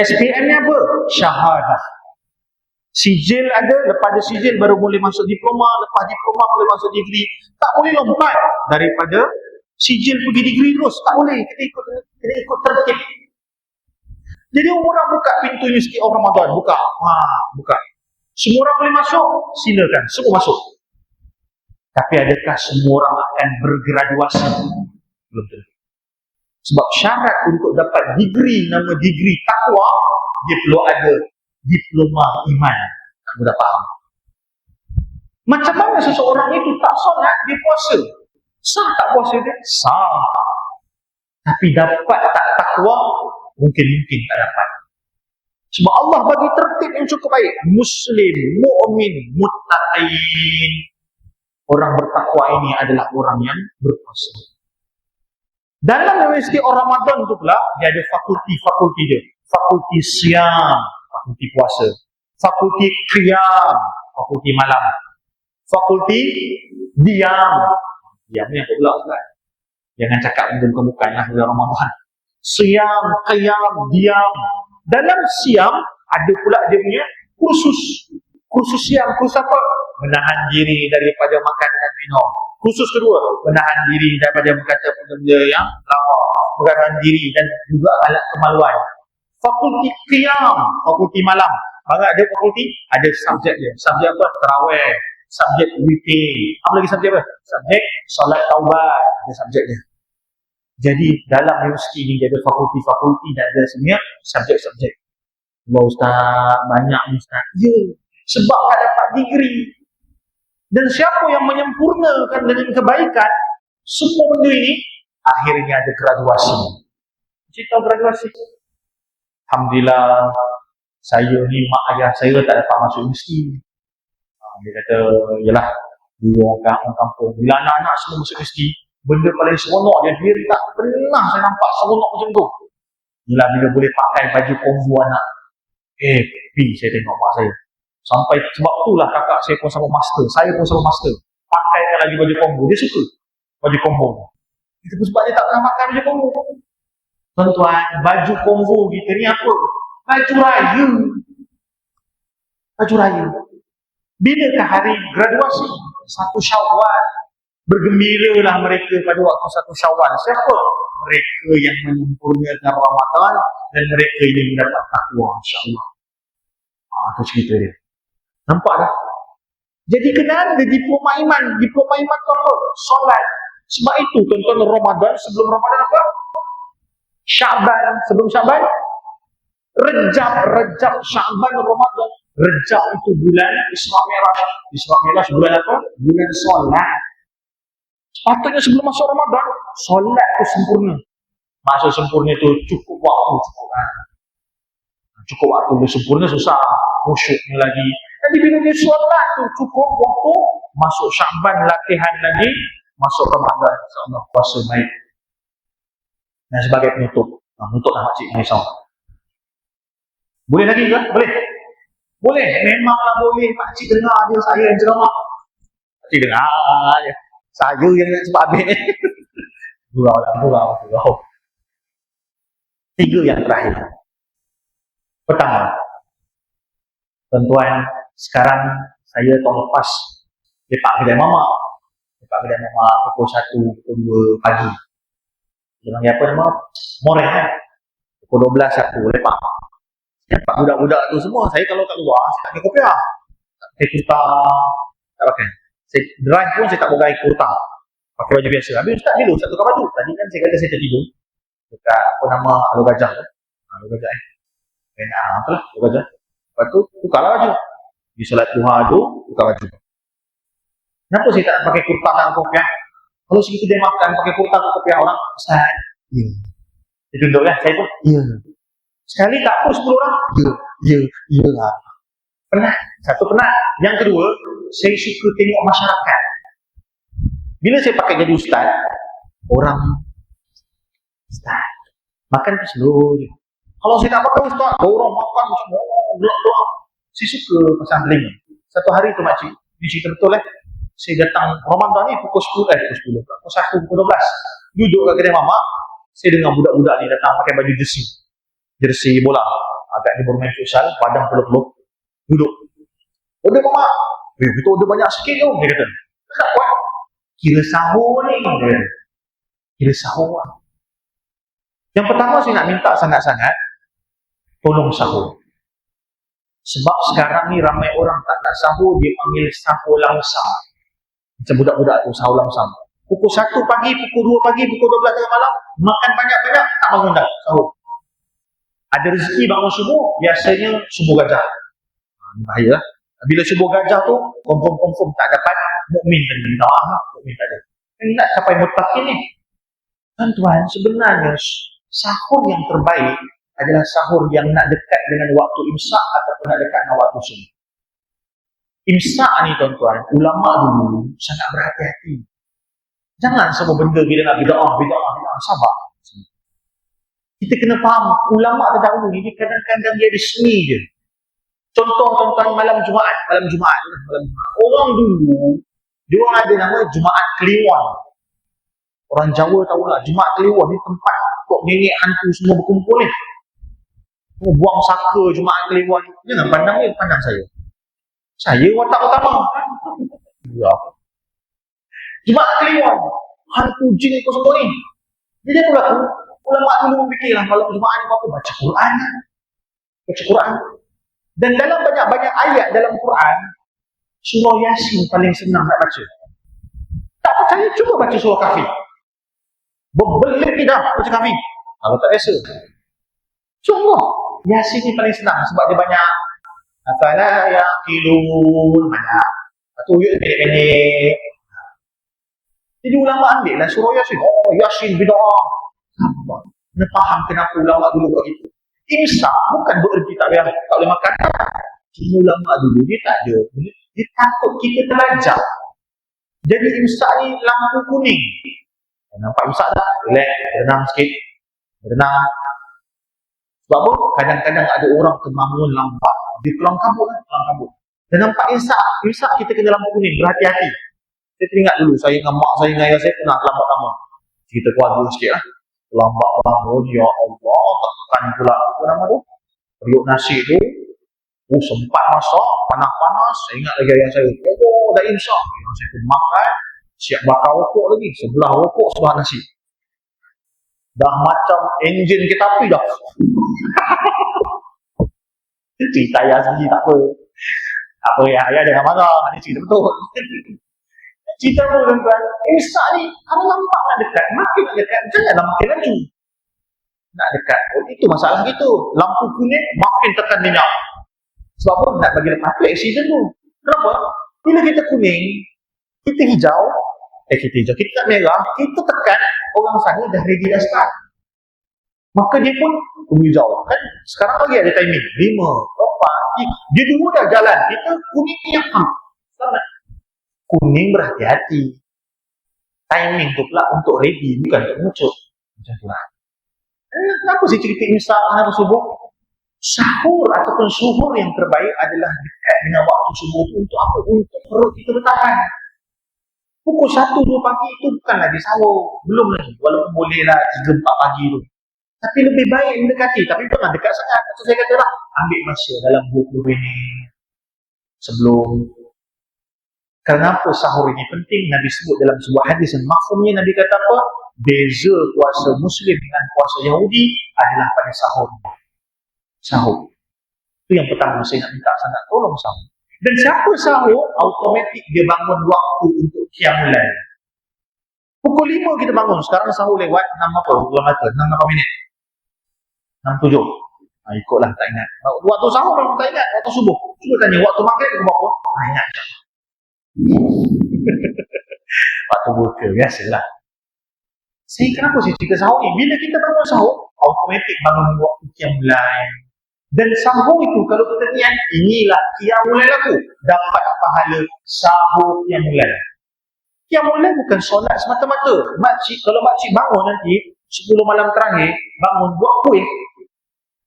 SPM ni apa? Syahadah. Sijil ada, lepas ada sijil baru boleh masuk diploma, lepas diploma boleh masuk degree. Tak boleh lompat daripada sijil pergi degree terus. Tak boleh, kena ikut tertib. Jadi orang buka pintu University of Ramadan, buka. Buka. Semua orang boleh masuk, silakan, semua masuk. Tapi adakah semua orang akan bergraduasi? Belum tentu. Sebab syarat untuk dapat degree, nama degree takwa, dia perlu ada diploma iman. Tak mudah faham. Macam mana seseorang itu tak solat, dia puasa? Sah tak puasa dia? Sah. Tapi dapat tak takwa? Mungkin tak dapat. Sebab Allah bagi tertib yang cukup baik. Muslim, mu'min, muttaqin. Orang bertakwa ini adalah orang yang berpuasa. Dalam universiti orang Ramadan itu pula, dia ada fakulti dia. Fakulti siam, fakulti puasa. Fakulti qiyam, fakulti malam. Fakulti diam. Diam ni apa pula Ustaz? Jangan cakap bukan lah dalam Ramadan. Siam, qiyam, diam. Dalam siam, ada pula dia punya kursus. Kursus siam, kursus apa? Menahan diri daripada makan dan minum. Kursus kedua, menahan diri daripada berkata benda yang lama. Menahan diri dan juga alat kemaluan. Fakulti qiyam, fakulti malam. Banyak ada fakulti, ada subjek dia. Subjek apa? Tarawih. Subjek witir. Apa lagi subjek apa? Subjek solat taubat. Ada subjek dia. Jadi dalam universiti ini dia ada fakulti-fakulti dan ada sebenarnya subjek-subjek. Allah Ustaz, banyak Ustaz. Ya, sebab tak dapat degree. Dan siapa yang menyempurnakan dengan kebaikan, semua benda ini akhirnya ada graduasi. Cerita graduasi. Alhamdulillah, saya ni mak ayah saya tak dapat masuk universiti. Dia kata, yalah, dulu orang kampung. Bila anak-anak semua masuk universiti, benda paling seronok dia tak pernah saya nampak seronok macam tu. Bila boleh pakai baju kombu anak. Saya tengok mak saya. Sampai sebab itulah kakak saya pun sama master. Saya pun sama master. Pakaikan lagi baju kombu. Dia suka baju kombu. Itu pun sebab dia tak pernah pakai baju kombu. Tuan-tuan, baju kombu kita ni apa? Baju raya. Baju raya. Bilakah hari graduasi? 1 Syawal. Bergembiralah mereka pada waktu 1 Syawal. Siapa? Mereka yang menyempurnakan Ramadan dan mereka yang mendapat takwa, insya-Allah. Itu cerita dia. Nampak tak? Jadi kena ada diploma iman. Diploma iman tu apa? Solat. Sebab itu tuan-tuan, Ramadan, sebelum Ramadan apa? Syaban. Sebelum Syaban? Rejab, Syaban, Ramadan. Rejab itu bulan Isra Mi'raj. Isra Mi'raj bulan apa? Bulan solat. Sepatutnya sebelum masuk Ramadan, solat itu sempurna. Maksud sempurna itu cukup waktu. Cukup waktu dia sempurna susah. Khusyuknya lagi. Jadi bila dia solat tu cukup waktu, masuk Syaban latihan lagi, masuk Ramadan. InsyaAllah puasa baik. Dan sebagai penutup. Nutuplah makcik risau. Boleh lagi ke? Boleh? Boleh. Memanglah boleh. Makcik dengar dia, saya yang ceramah. Makcik dengar je. Saya yang nak cepat habis ni. Gurau. 3 yang terakhir. Pertama, tuan-tuan, sekarang saya tahun lepas lepak kedai mama pukul 1, pukul 2 pagi. Dia panggil apa nama? Moreh kan? Pukul 12, 1 lepak. Lepak budak-budak tu semua. Saya kalau kat luar, saya tak pakai kopiah. Tak pakai kurta. Tak pakai. Saya drive pun saya tak pakai kurta. Pakai baju biasa. Habis Ustaz dulu, Ustaz tukar baju. Tadi kan saya kata saya tertidur dekat apa nama Alur Gajah tu. Alur Gajah apalah Alur Gajah. Lepas tu tukarlah baju. Di solat duha tu tukar baju. Kenapa saya tak pakai kurta dan kopiah? Kalau segitu dia makan pakai kurta dan kopiah orang, Ustaz. Ya. Dia tunduk kan? Saya pun ya. Sekali tak pun 10 orang. Ya lah. Pernah. Satu pernah. Yang kedua, saya suka tengok masyarakat. Bila saya pakai jadi ustaz, orang ustaz makan tu slow je. Kalau saya tak pakai ustaz, orang makan semua gelap-gelap. Saya suka pasal telinga. Satu hari tu makcik, ini cerita betul saya datang Ramadan ni pukul 10, pukul 1, pukul 12. Duduk kat kedai mamak, saya dengar budak-budak ni datang pakai baju jersey bola. Agaknya bermain futsal, badan peluk-peluk. Duduk. Order mamak. Kita order banyak sikit tu, dia kata. Tak kuat. Kira sahur ni. Kira sahur lah. Yang pertama saya nak minta sangat-sangat, tolong sahur. Sebab sekarang ni ramai orang tak nak sahur, dia panggil sahur langsam. Macam budak-budak tu, sahur langsam. Pukul 1 pagi, pukul 2 pagi, pukul 12 tengah malam, makan banyak-banyak, tak bangun dah, sahur. Ada rezeki bangun subuh, biasanya subuh gajah. Bahaya lah. Bila subuh gajah tu, confirm tak dapat mukmin dan minta maaf, mukmin tak ada. Ini nak capai muttaqin ni. Tuan-tuan, sebenarnya sahur yang terbaik adalah sahur yang nak dekat dengan waktu imsak ataupun nak dekat dengan waktu subuh. Imsak ni tuan-tuan, ulama dulu sangat berhati-hati. Jangan semua benda bila nak bid'ah, sabar. Kita kena faham, ulama terdahulu ni kadang-kadang dia ada seni je. Contoh tuan-tuan, malam Jumaat. Orang dulu, dia orang ada nama Jumaat Kliwon. Orang Jawa tahulah, Jumaat Kliwon ni tempat kok nenek hantu semua berkumpul ni. Buang saka Jumaat Kliwon. Jangan pandang ni, pandang saya. Saya watak utama. Ya. Jumaat Kliwon, hantu jin ikut semua ni. Jadi apa berlaku? Ulama dulu berfikirlah malam Jumaat ni apa? Baca Quran. Dan dalam banyak-banyak ayat dalam Quran, surah Yasin paling senang nak baca. Tak percaya, cuba baca surah Kahfi. Berbelit dah baca Kahfi. Kalau tak biasa. Cuba. Yasin ni paling senang sebab dia banyak. Afala yaqilun. Banyak. Atau pendek-pendek. Jadi ulama ambil lah surah Yasin. Oh, Yasin bid'ah. Sabar. Kena faham kenapa ulama dulu buat gitu. Imsak bukan bererti tak boleh makan. Cuma ulama dulu dia tak ada. Dia takut kita terlajak. Jadi imsak ni lampu kuning. Nampak imsak tak? Relax, renang sikit. Renang. Sebab apa? Kadang-kadang ada orang terbangun lambat. Dia kelang kabut. Dan nampak imsak kita kena lampu kuning. Berhati-hati. Saya teringat dulu, saya dengan mak saya dengan ayah saya pernah terlambat lama. Cerita keluarga sikit lah. Terlambat bangun, ya Allah, tekan pula apa nama tu? Periuk nasi tu. Sempat masak, panas-panas. Saya ingat lagi ayah saya, dah imsak. Ayah saya pun makan, siap bakar rokok lagi. Sebelah rokok, sebelah nasi. Dah macam enjin kereta api dah. Cerita ayah sendiri tak apa. Tak apa, ayah jangan marah. Ini cerita betul. Cerita apa tuan-tuan? Imsak ni, kalau nampak nak dekat, makin nak dekat, janganlah makin laju. Nak dekat. Itu masalah kita. Lampu kuning, makin tekan minyak. Sebab apa? Nak bagi lepas tu accident tu. Kenapa? Bila kita kuning, kita hijau, kita tak merah, kita tekan, orang sana dah ready dah start. Maka dia pun hijau. Kan sekarang lagi ada timing. 5, 4, dia dua dah jalan. Kita kuning minyak. Selamat. Kuning berhati-hati. Timing tu pula untuk ready, bukan untuk muncul. Macam tu lah. Kenapa saya cerita imsak hari subuh? Sahur ataupun suhur yang terbaik adalah dekat dengan waktu subuh tu. Untuk apa? Untuk perut kita bertahan. Pukul 1, 2 pagi itu bukan lagi sahur. Belum lagi. Walaupun bolehlah 3, 4 pagi tu. Tapi lebih baik mendekati. Tapi jangan dekat sangat. Macam saya kata lah, ambil masa dalam 20 minit sebelum. Kenapa sahur ini penting? Nabi sebut dalam sebuah hadis yang maksudnya Nabi kata apa? Beza puasa Muslim dengan puasa Yahudi adalah pada sahur. Sahur. Itu yang pertama saya nak minta sangat, tolong sahur. Dan siapa sahur, automatik dia bangun waktu untuk qiyamul lail. Pukul 5 kita bangun, sekarang sahur lewat 6 apa? 6 minit. 6, 7. Ikutlah, tak ingat. Waktu sahur memang tak ingat, waktu subuh. Cuba tanya, waktu maghrib ke berapa? Ingat. Waktu buka, biasalah. Kenapa saya cerita sahur ni? Bila kita bangun sahur, automatik bangun waktu qiyamul lail. Dan sahur itu, kalau kita niat, inilah qiyamul lail aku, dapat pahala sahur qiyamul lail. Qiyamul lail bukan solat semata-mata. Kalau makcik bangun nanti 10 malam terakhir, bangun buat kuih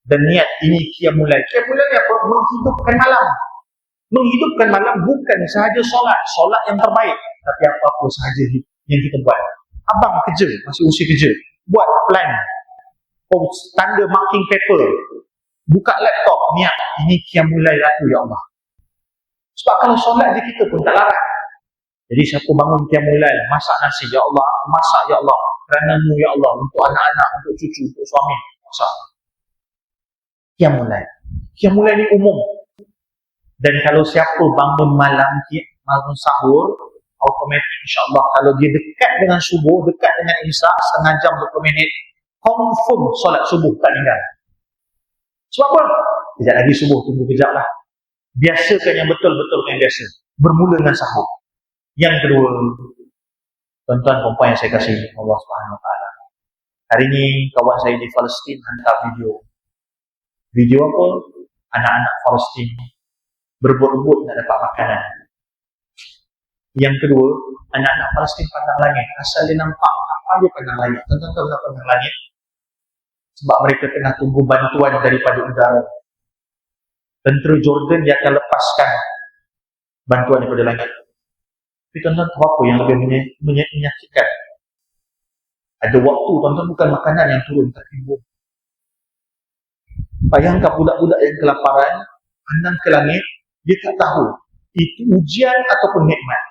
dan niat ini qiyamul lail. Qiyamul lail ni apa? Menghidupkan malam. Menghidupkan malam bukan sahaja solat yang terbaik, tapi apa-apa sahaja yang kita buat. Abang kerja, masih usia kerja, buat plan, tanda marking paper, buka laptop, niat ini qiyamul lail aku, ya Allah. Sebab kalau solat je kita pun tak larat. Jadi siapa bangun qiyamul lail, masak nasi, ya Allah, masak ya Allah, kerana-Mu ya Allah, untuk anak-anak, untuk cucu, untuk suami, masak. Qiyamul lail. Qiyamul lail ni umum. Dan kalau siapa bangun malam, bangun sahur, automatik insyaAllah kalau dia dekat dengan subuh, dekat dengan imsak, setengah jam 20 minit, confirm solat subuh tak tinggal. Sebab apa? Kejap lagi subuh, tunggu kejap lah. Biasakan yang betul-betul yang biasa. Bermula dengan sahur. Yang kedua, tuan-tuan perempuan yang saya kasih Allah Subhanahu Wa Taala. Hari ini kawan saya di Palestin hantar video. Video apa? Anak-anak Palestin berebut-rebut nak dapat makanan. Yang kedua, anak-anak Palestin pandang langit. Asal dia nampak apa dia pandang langit. Tuan-tuan tahu nak pandang langit? Sebab mereka tengah tunggu bantuan daripada udara. Tentera Jordan dia akan lepaskan bantuan daripada langit. Tapi tuan-tuan tahu apa yang lebih menyakitkan? Ada waktu tuan-tuan bukan makanan yang turun, tapi bom. Bayangkan budak-budak yang kelaparan, pandang ke langit, dia tak tahu itu ujian ataupun nikmat.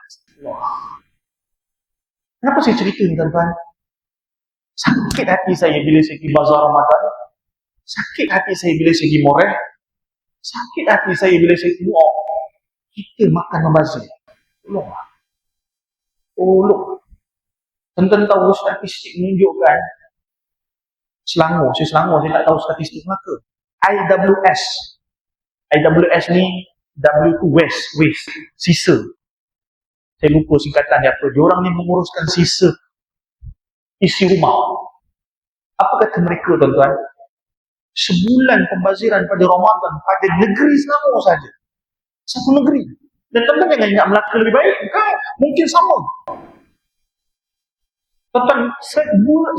Kenapa saya cerita ni tuan-tuan? Sakit hati saya bila saya pergi bazar Ramadan. Sakit hati saya bila saya pergi Moreh. Sakit hati saya bila saya tengok kita makan membazir. Tolong. Tuan-tuan tahu statistik menunjukkan Selangor, saya tak tahu statistik Melaka. IWS ni W tu waste, sisa. Saya lupa singkatan dia apa. Diorang ni menguruskan sisa isi rumah. Apa kata mereka tuan-tuan? Sebulan pembaziran pada Ramadan pada negeri Selangor saja. Satu negeri. Dan tuan-tuan jangan ingat Melaka lebih baik. Bukan. Mungkin sama. Tuan-tuan,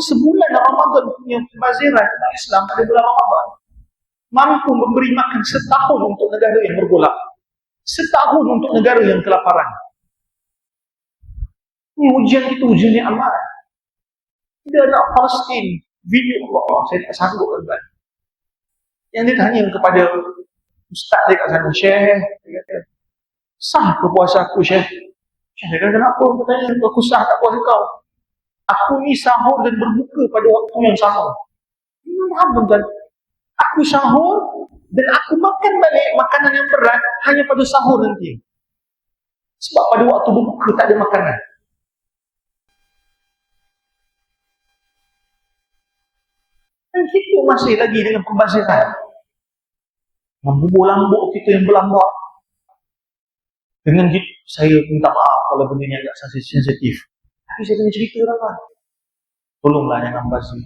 sebulan Ramadan punya pembaziran Islam pada bulan Ramadan mampu memberi makan setahun untuk negara yang bergolak. Setahun untuk negara yang kelaparan. Ini ujian kita, ujian yang amat. Dia nak Palestin. Video Allah, saya tak sanggup tuan-tuan. Yang dia tanya kepada ustaz dia kat sana, Syekh, dia kata, sah ke puasa aku, Syekh? Syekh, dia kata, kenapa? Dia tanya, aku sah tak puasa kau? Aku ni sahur dan berbuka pada waktu yang sama. Faham tuan-tuan? Aku sahur dan aku makan balik makanan yang berat hanya pada sahur nanti. Sebab pada waktu berbuka tak ada makanan. Dan kita masih lagi dengan pembaziran. Membubur lambuk kita yang berlambak. Dengan gitu, saya minta maaf kalau benda ni agak sensitif. Tapi saya kena cerita lah kan. Tolonglah jangan bazir.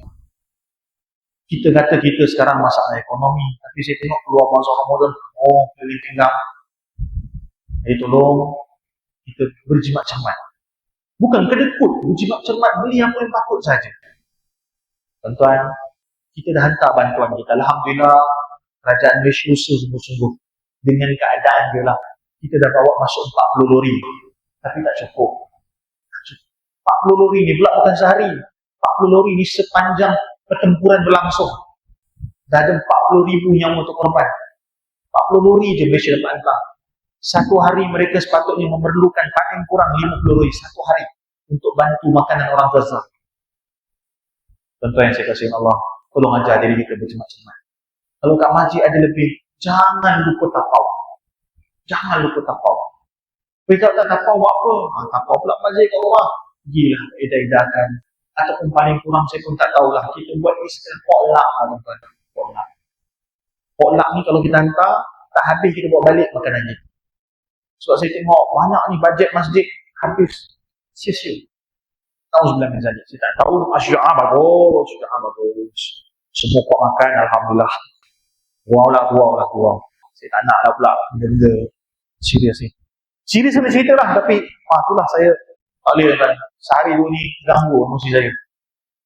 Kita kata kita sekarang masalah ekonomi. Tapi saya tengok keluar masa Ramadan. Keliling pinggang. Jadi tolong kita berjimat cermat. Bukan kedekut. Berjimat cermat beli apa yang patut saja. Tuan-tuan, kita dah hantar bantuan kita. Alhamdulillah, kerajaan Malaysia usaha sungguh-sungguh. Dengan keadaan dia lah. Kita dah bawa masuk 40 lori. Tapi tak cukup. 40 lori ni pula bukan sehari. 40 lori ni sepanjang pertempuran berlangsung. Dah ada 40,000 nyawa terkorban. 40 lori je Malaysia dapat hantar. Satu hari mereka sepatutnya memerlukan paling kurang 50 lori satu hari untuk bantu makanan orang Gaza. Tuan-tuan yang saya kasih Allah, tolong ajar diri kita bercermat-cermat. Kalau kat masjid ada lebih, jangan lupa tapau. Jangan lupa tapau. Kita tak tapau buat apa? Tapau pula masjid kat rumah. Pergilah edah-edahkan. Ataupun paling kurang saya pun tak tahulah. Kita buat istilah potluck lah tuan-tuan. Potluck. Potluck ni kalau kita hantar, tak habis kita bawa balik makanannya. Sebab saya tengok banyak ni bajet masjid habis. Sia-sia. Tahu sebelah min zalik. Saya tak tahu. Syiah bagus. Semua kuat makan. Alhamdulillah. Wow lah. Saya tak nak lah pula. Benda-benda serius ni. Serius saya cerita lah. Tapi itulah saya tak boleh kan. Sehari dulu ni ganggu emosi saya.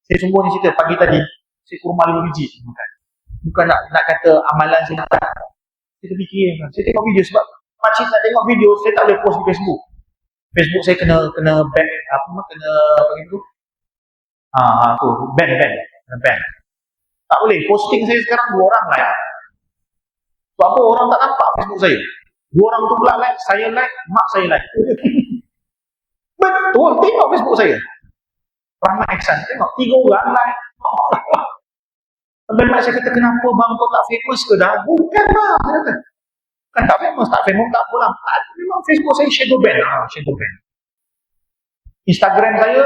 Saya semua ni cerita pagi tadi. Saya kurma 5 biji makan. Bukan nak kata amalan saya nak. Saya terfikir. Saya tengok video sebab makcik nak tengok video, saya tak boleh post di Facebook. Facebook saya kena ban, kena begitu. Tu ban. Kena ban. Tak boleh. Posting saya sekarang 2 orang like. Sebab apa orang tak nampak Facebook saya? 2 orang tu pula like, saya like, mak saya like. Betul, tengok Facebook saya. Rahmat Ihsan, tengok 3 orang like. Sampai mak saya kata, kenapa bang kau tak famous ke dah? Bukan lah, saya kata. Kan tak famous tak apa lah. Memang Facebook saya shadow ban. Shadow ban. Instagram saya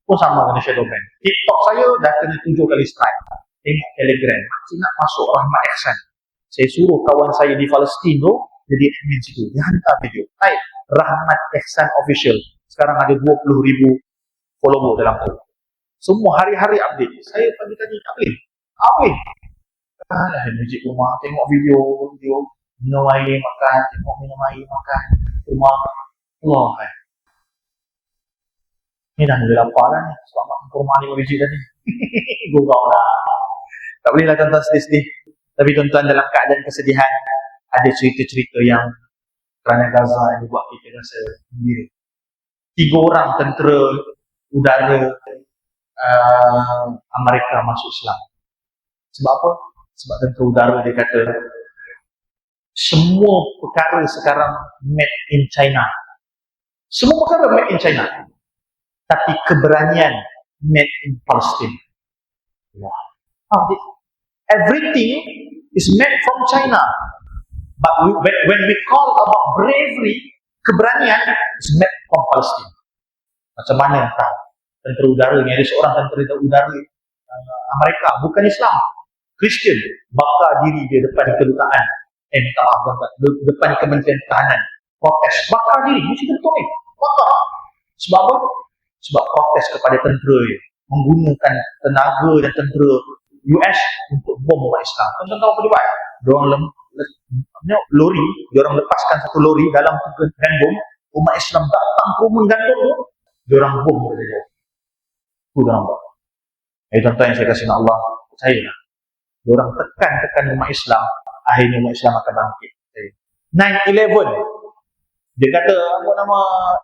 pun sama kena shadow ban. TikTok saya dah kena 7 kali strike. Tengok Telegram. Masih nak masuk Rahmat Ihsan. Saya suruh kawan saya di Palestin tu, jadi admin situ. Dia hantar video. Hai, Rahmat Ihsan Official. Sekarang ada 20,000 follower dalam tu. Semua hari-hari update. Saya pagi tadi tak boleh. Alah, masjid rumah, tengok video, minum air, makan, tengok minum air, makan, rumah. Allah, ni dah mula lapar lah ni. Sebab makan kurma 5 biji tadi. Gurau lah. Tak boleh lah tuan-tuan sedih-sedih. Tapi tuan-tuan dalam keadaan kesedihan, ada cerita-cerita yang kerana Gaza yang buat kita rasa sendiri. 3 orang tentera udara Amerika masuk Islam. Sebab apa? Sebab tentera udara dia kata semua perkara sekarang made in China. Semua perkara made in China. Tapi keberanian made in Palestine. Everything is made from China. But when we call about bravery, keberanian is made from Palestine. Macam mana tak? Tentera udara ni, ada seorang tentera udara Amerika, bukan Islam, Kristian, bakar diri dia depan kedutaan, minta maaf, depan Kementerian Pertahanan, protes, bakar diri, mesti betul ni, bakar. Sebab apa? Sebab protes kepada tentera dia, menggunakan tenaga dan tentera US untuk bom umat Islam. Tuan-tuan tahu apa dia buat? Lori, diorang lepaskan satu lori dalam gandum, umat Islam datang kumun gandum tu, diorang bom dia jauh. Itu diorang buat. Tuan-tuan yang saya kasih Allah, percayalah. Diorang tekan umat Islam, akhirnya umat Islam akan bangkit. 9/11, dia kata apa nama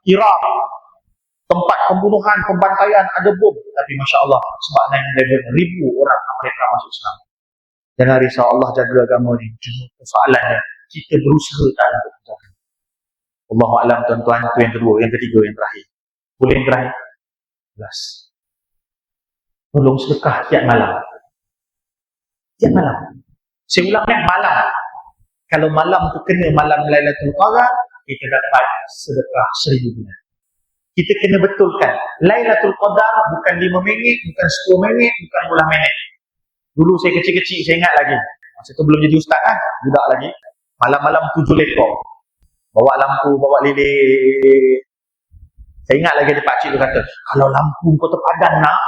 Iraq, tempat pembunuhan, pembantaian, ada bom. Tapi Masya Allah, sebab 9/11, 1,000 orang Amerika masuk Islam. Jangan risau, Allah jaga agama ni. Cuma persoalannya, kita berusaha tak untuk menjaga. Allahu'alam tuan-tuan, itu yang kedua. Yang ketiga, yang terakhir. Boleh yang terakhir? Jelas. Tolong sedekah tiap malam. Tiap malam. Saya ulang malam. Kalau malam tu kena malam Lailatul Qadar, kita dapat sedekah 1,000 dinar. Kita kena betulkan. Lailatul Qadar bukan 5 minit, bukan 10 minit, bukan 10 minit. Dulu saya kecil-kecil, saya ingat lagi. Masa tu belum jadi ustaz kan, budak lagi. Malam-malam 7 lekor. Bawa lampu, bawa lilin. Saya ingat lagi ada pakcik tu kata, kalau lampu kau terpadam nak,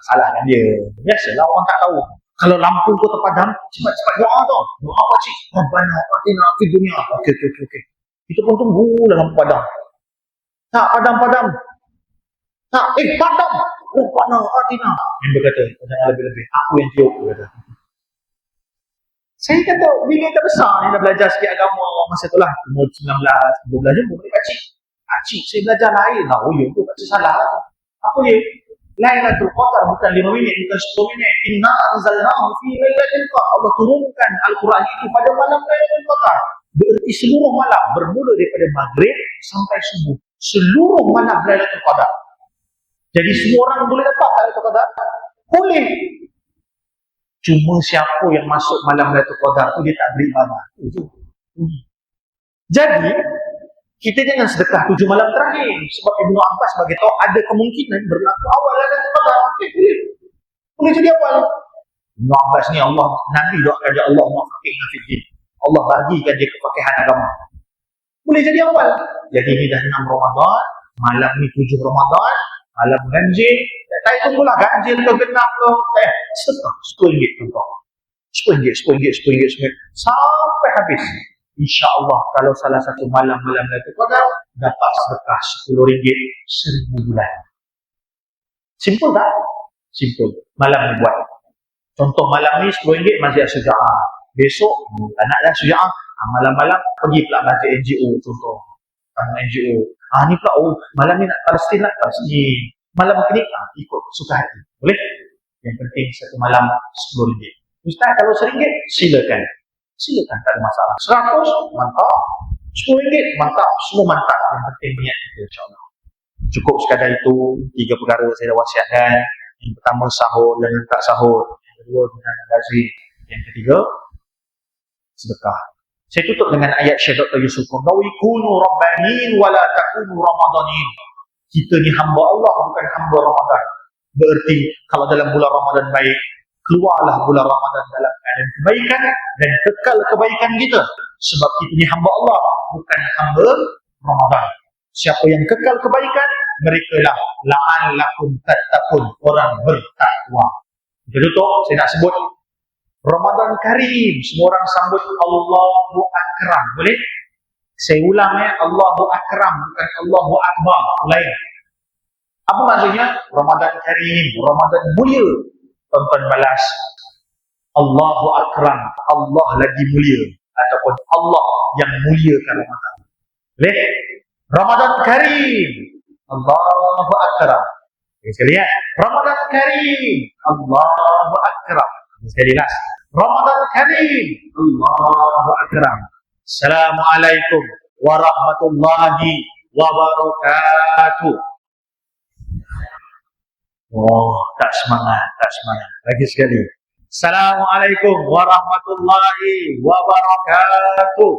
salahkan dia. Biasalah orang tak tahu. Kalau lampu kau terpadam, cepat-cepat doa tau. Doa pakcik. Rabbana atina fid dunya. Okey. Kita pun tunggu lah lampu padam. Tak, padam. Tak, padam. Rabbana atina. Member kata, jangan lebih-lebih. Aku yang tiup, dia kata. Saya kata, bila dah besar ni, dah belajar sikit agama, masa tu lah, umur 19, 12 je, boleh pakcik. Pakcik, saya belajar lain lah. Oh ya, tu pakcik salah lah. Apa dia? Lailatul Qadar bukan 5 minit, bukan 10 minit. Inna anzalnahu fi lailatul qadar. Allah turunkan Al-Quran itu pada malam Lailatul Qadar. Berarti seluruh malam, bermula daripada maghrib sampai subuh. Seluruh malam Lailatul Qadar. Jadi semua orang boleh dapat Lailatul Qadar? Boleh. Cuma siapa yang masuk malam Lailatul Qadar tu dia tak beribadah. Itu. Jadi kita jangan sedekah 7 malam terakhir. Sebab Ibnu Abbas bagi tahu ada kemungkinan berlaku awal Lailatul Qadar. Boleh jadi awal. Ibnu Abbas ni Allah, Nabi doakan dia Allah muwaffiqna fid din. Allah bagikan dia kefakihan agama. Boleh jadi awal. Jadi ni dah 6 Ramadan, malam ni 7 Ramadan, malam ganjil. Tak tunggulah ganjil ke genap ke. Sedekah RM10 tuan. RM10 sampai habis. InsyaAllah kalau salah satu malam Lailatul Qadar dapat sedekah RM10 1,000 bulan. Simple tak? Simple. Malam ni buat. Contoh malam ni RM10 masjid Syuja'ah. Besok tak nak dah Syuja'ah. Malam-malam pergi pula masjid NGO contoh. NGO. Ni pula malam ni nak Palestin lah. Palestin. Malam ni ikut suka hati. Boleh? Yang penting satu malam RM10. Ustaz kalau RM1 silakan. Silakan, tak ada masalah. 100, mantap. RM10, mantap. Semua mantap. Yang penting niat kita, insyaAllah. Cukup sekadar itu. 3 perkara saya dah wasiatkan. Yang pertama, sahur. Jangan tak sahur. Yang kedua, gunakan gazi. Yang ketiga, sedekah. Saya tutup dengan ayat Syekh Dr. Yusuf Qaradawi. Kunu rabbanin wala takunu ramadanin. Kita ni hamba Allah, bukan hamba Ramadan. Berarti, kalau dalam bulan Ramadan baik, keluarlah bulan Ramadan dalam keadaan kebaikan dan kekal kebaikan kita Sebab kita ini hamba Allah, bukan hamba Ramadan. Siapa yang kekal kebaikan, mereka lah la'allakum tattaqun, orang bertakwa. Kita tutup, saya nak sebut Ramadan Karim. Semua orang sambut Allahu Akram. Boleh? Saya ulang Allahu Akram, bukan Allahu Akbar. Lain. Apa maksudnya? Ramadan Karim, Ramadan mulia. Tonton balas Allahu Akram, Allah lagi mulia, ataupun Allah yang muliakan Ramadan. Boleh? Ramadan Karim, Allahu Akram. Sekali ya. Ramadan Karim, Allahu Akram. Sekali last. Ramadan Karim, Allahu Akram. Assalamualaikum warahmatullahi wabarakatuh. Oh, tak semangat. Lagi sekali. Assalamualaikum warahmatullahi wabarakatuh.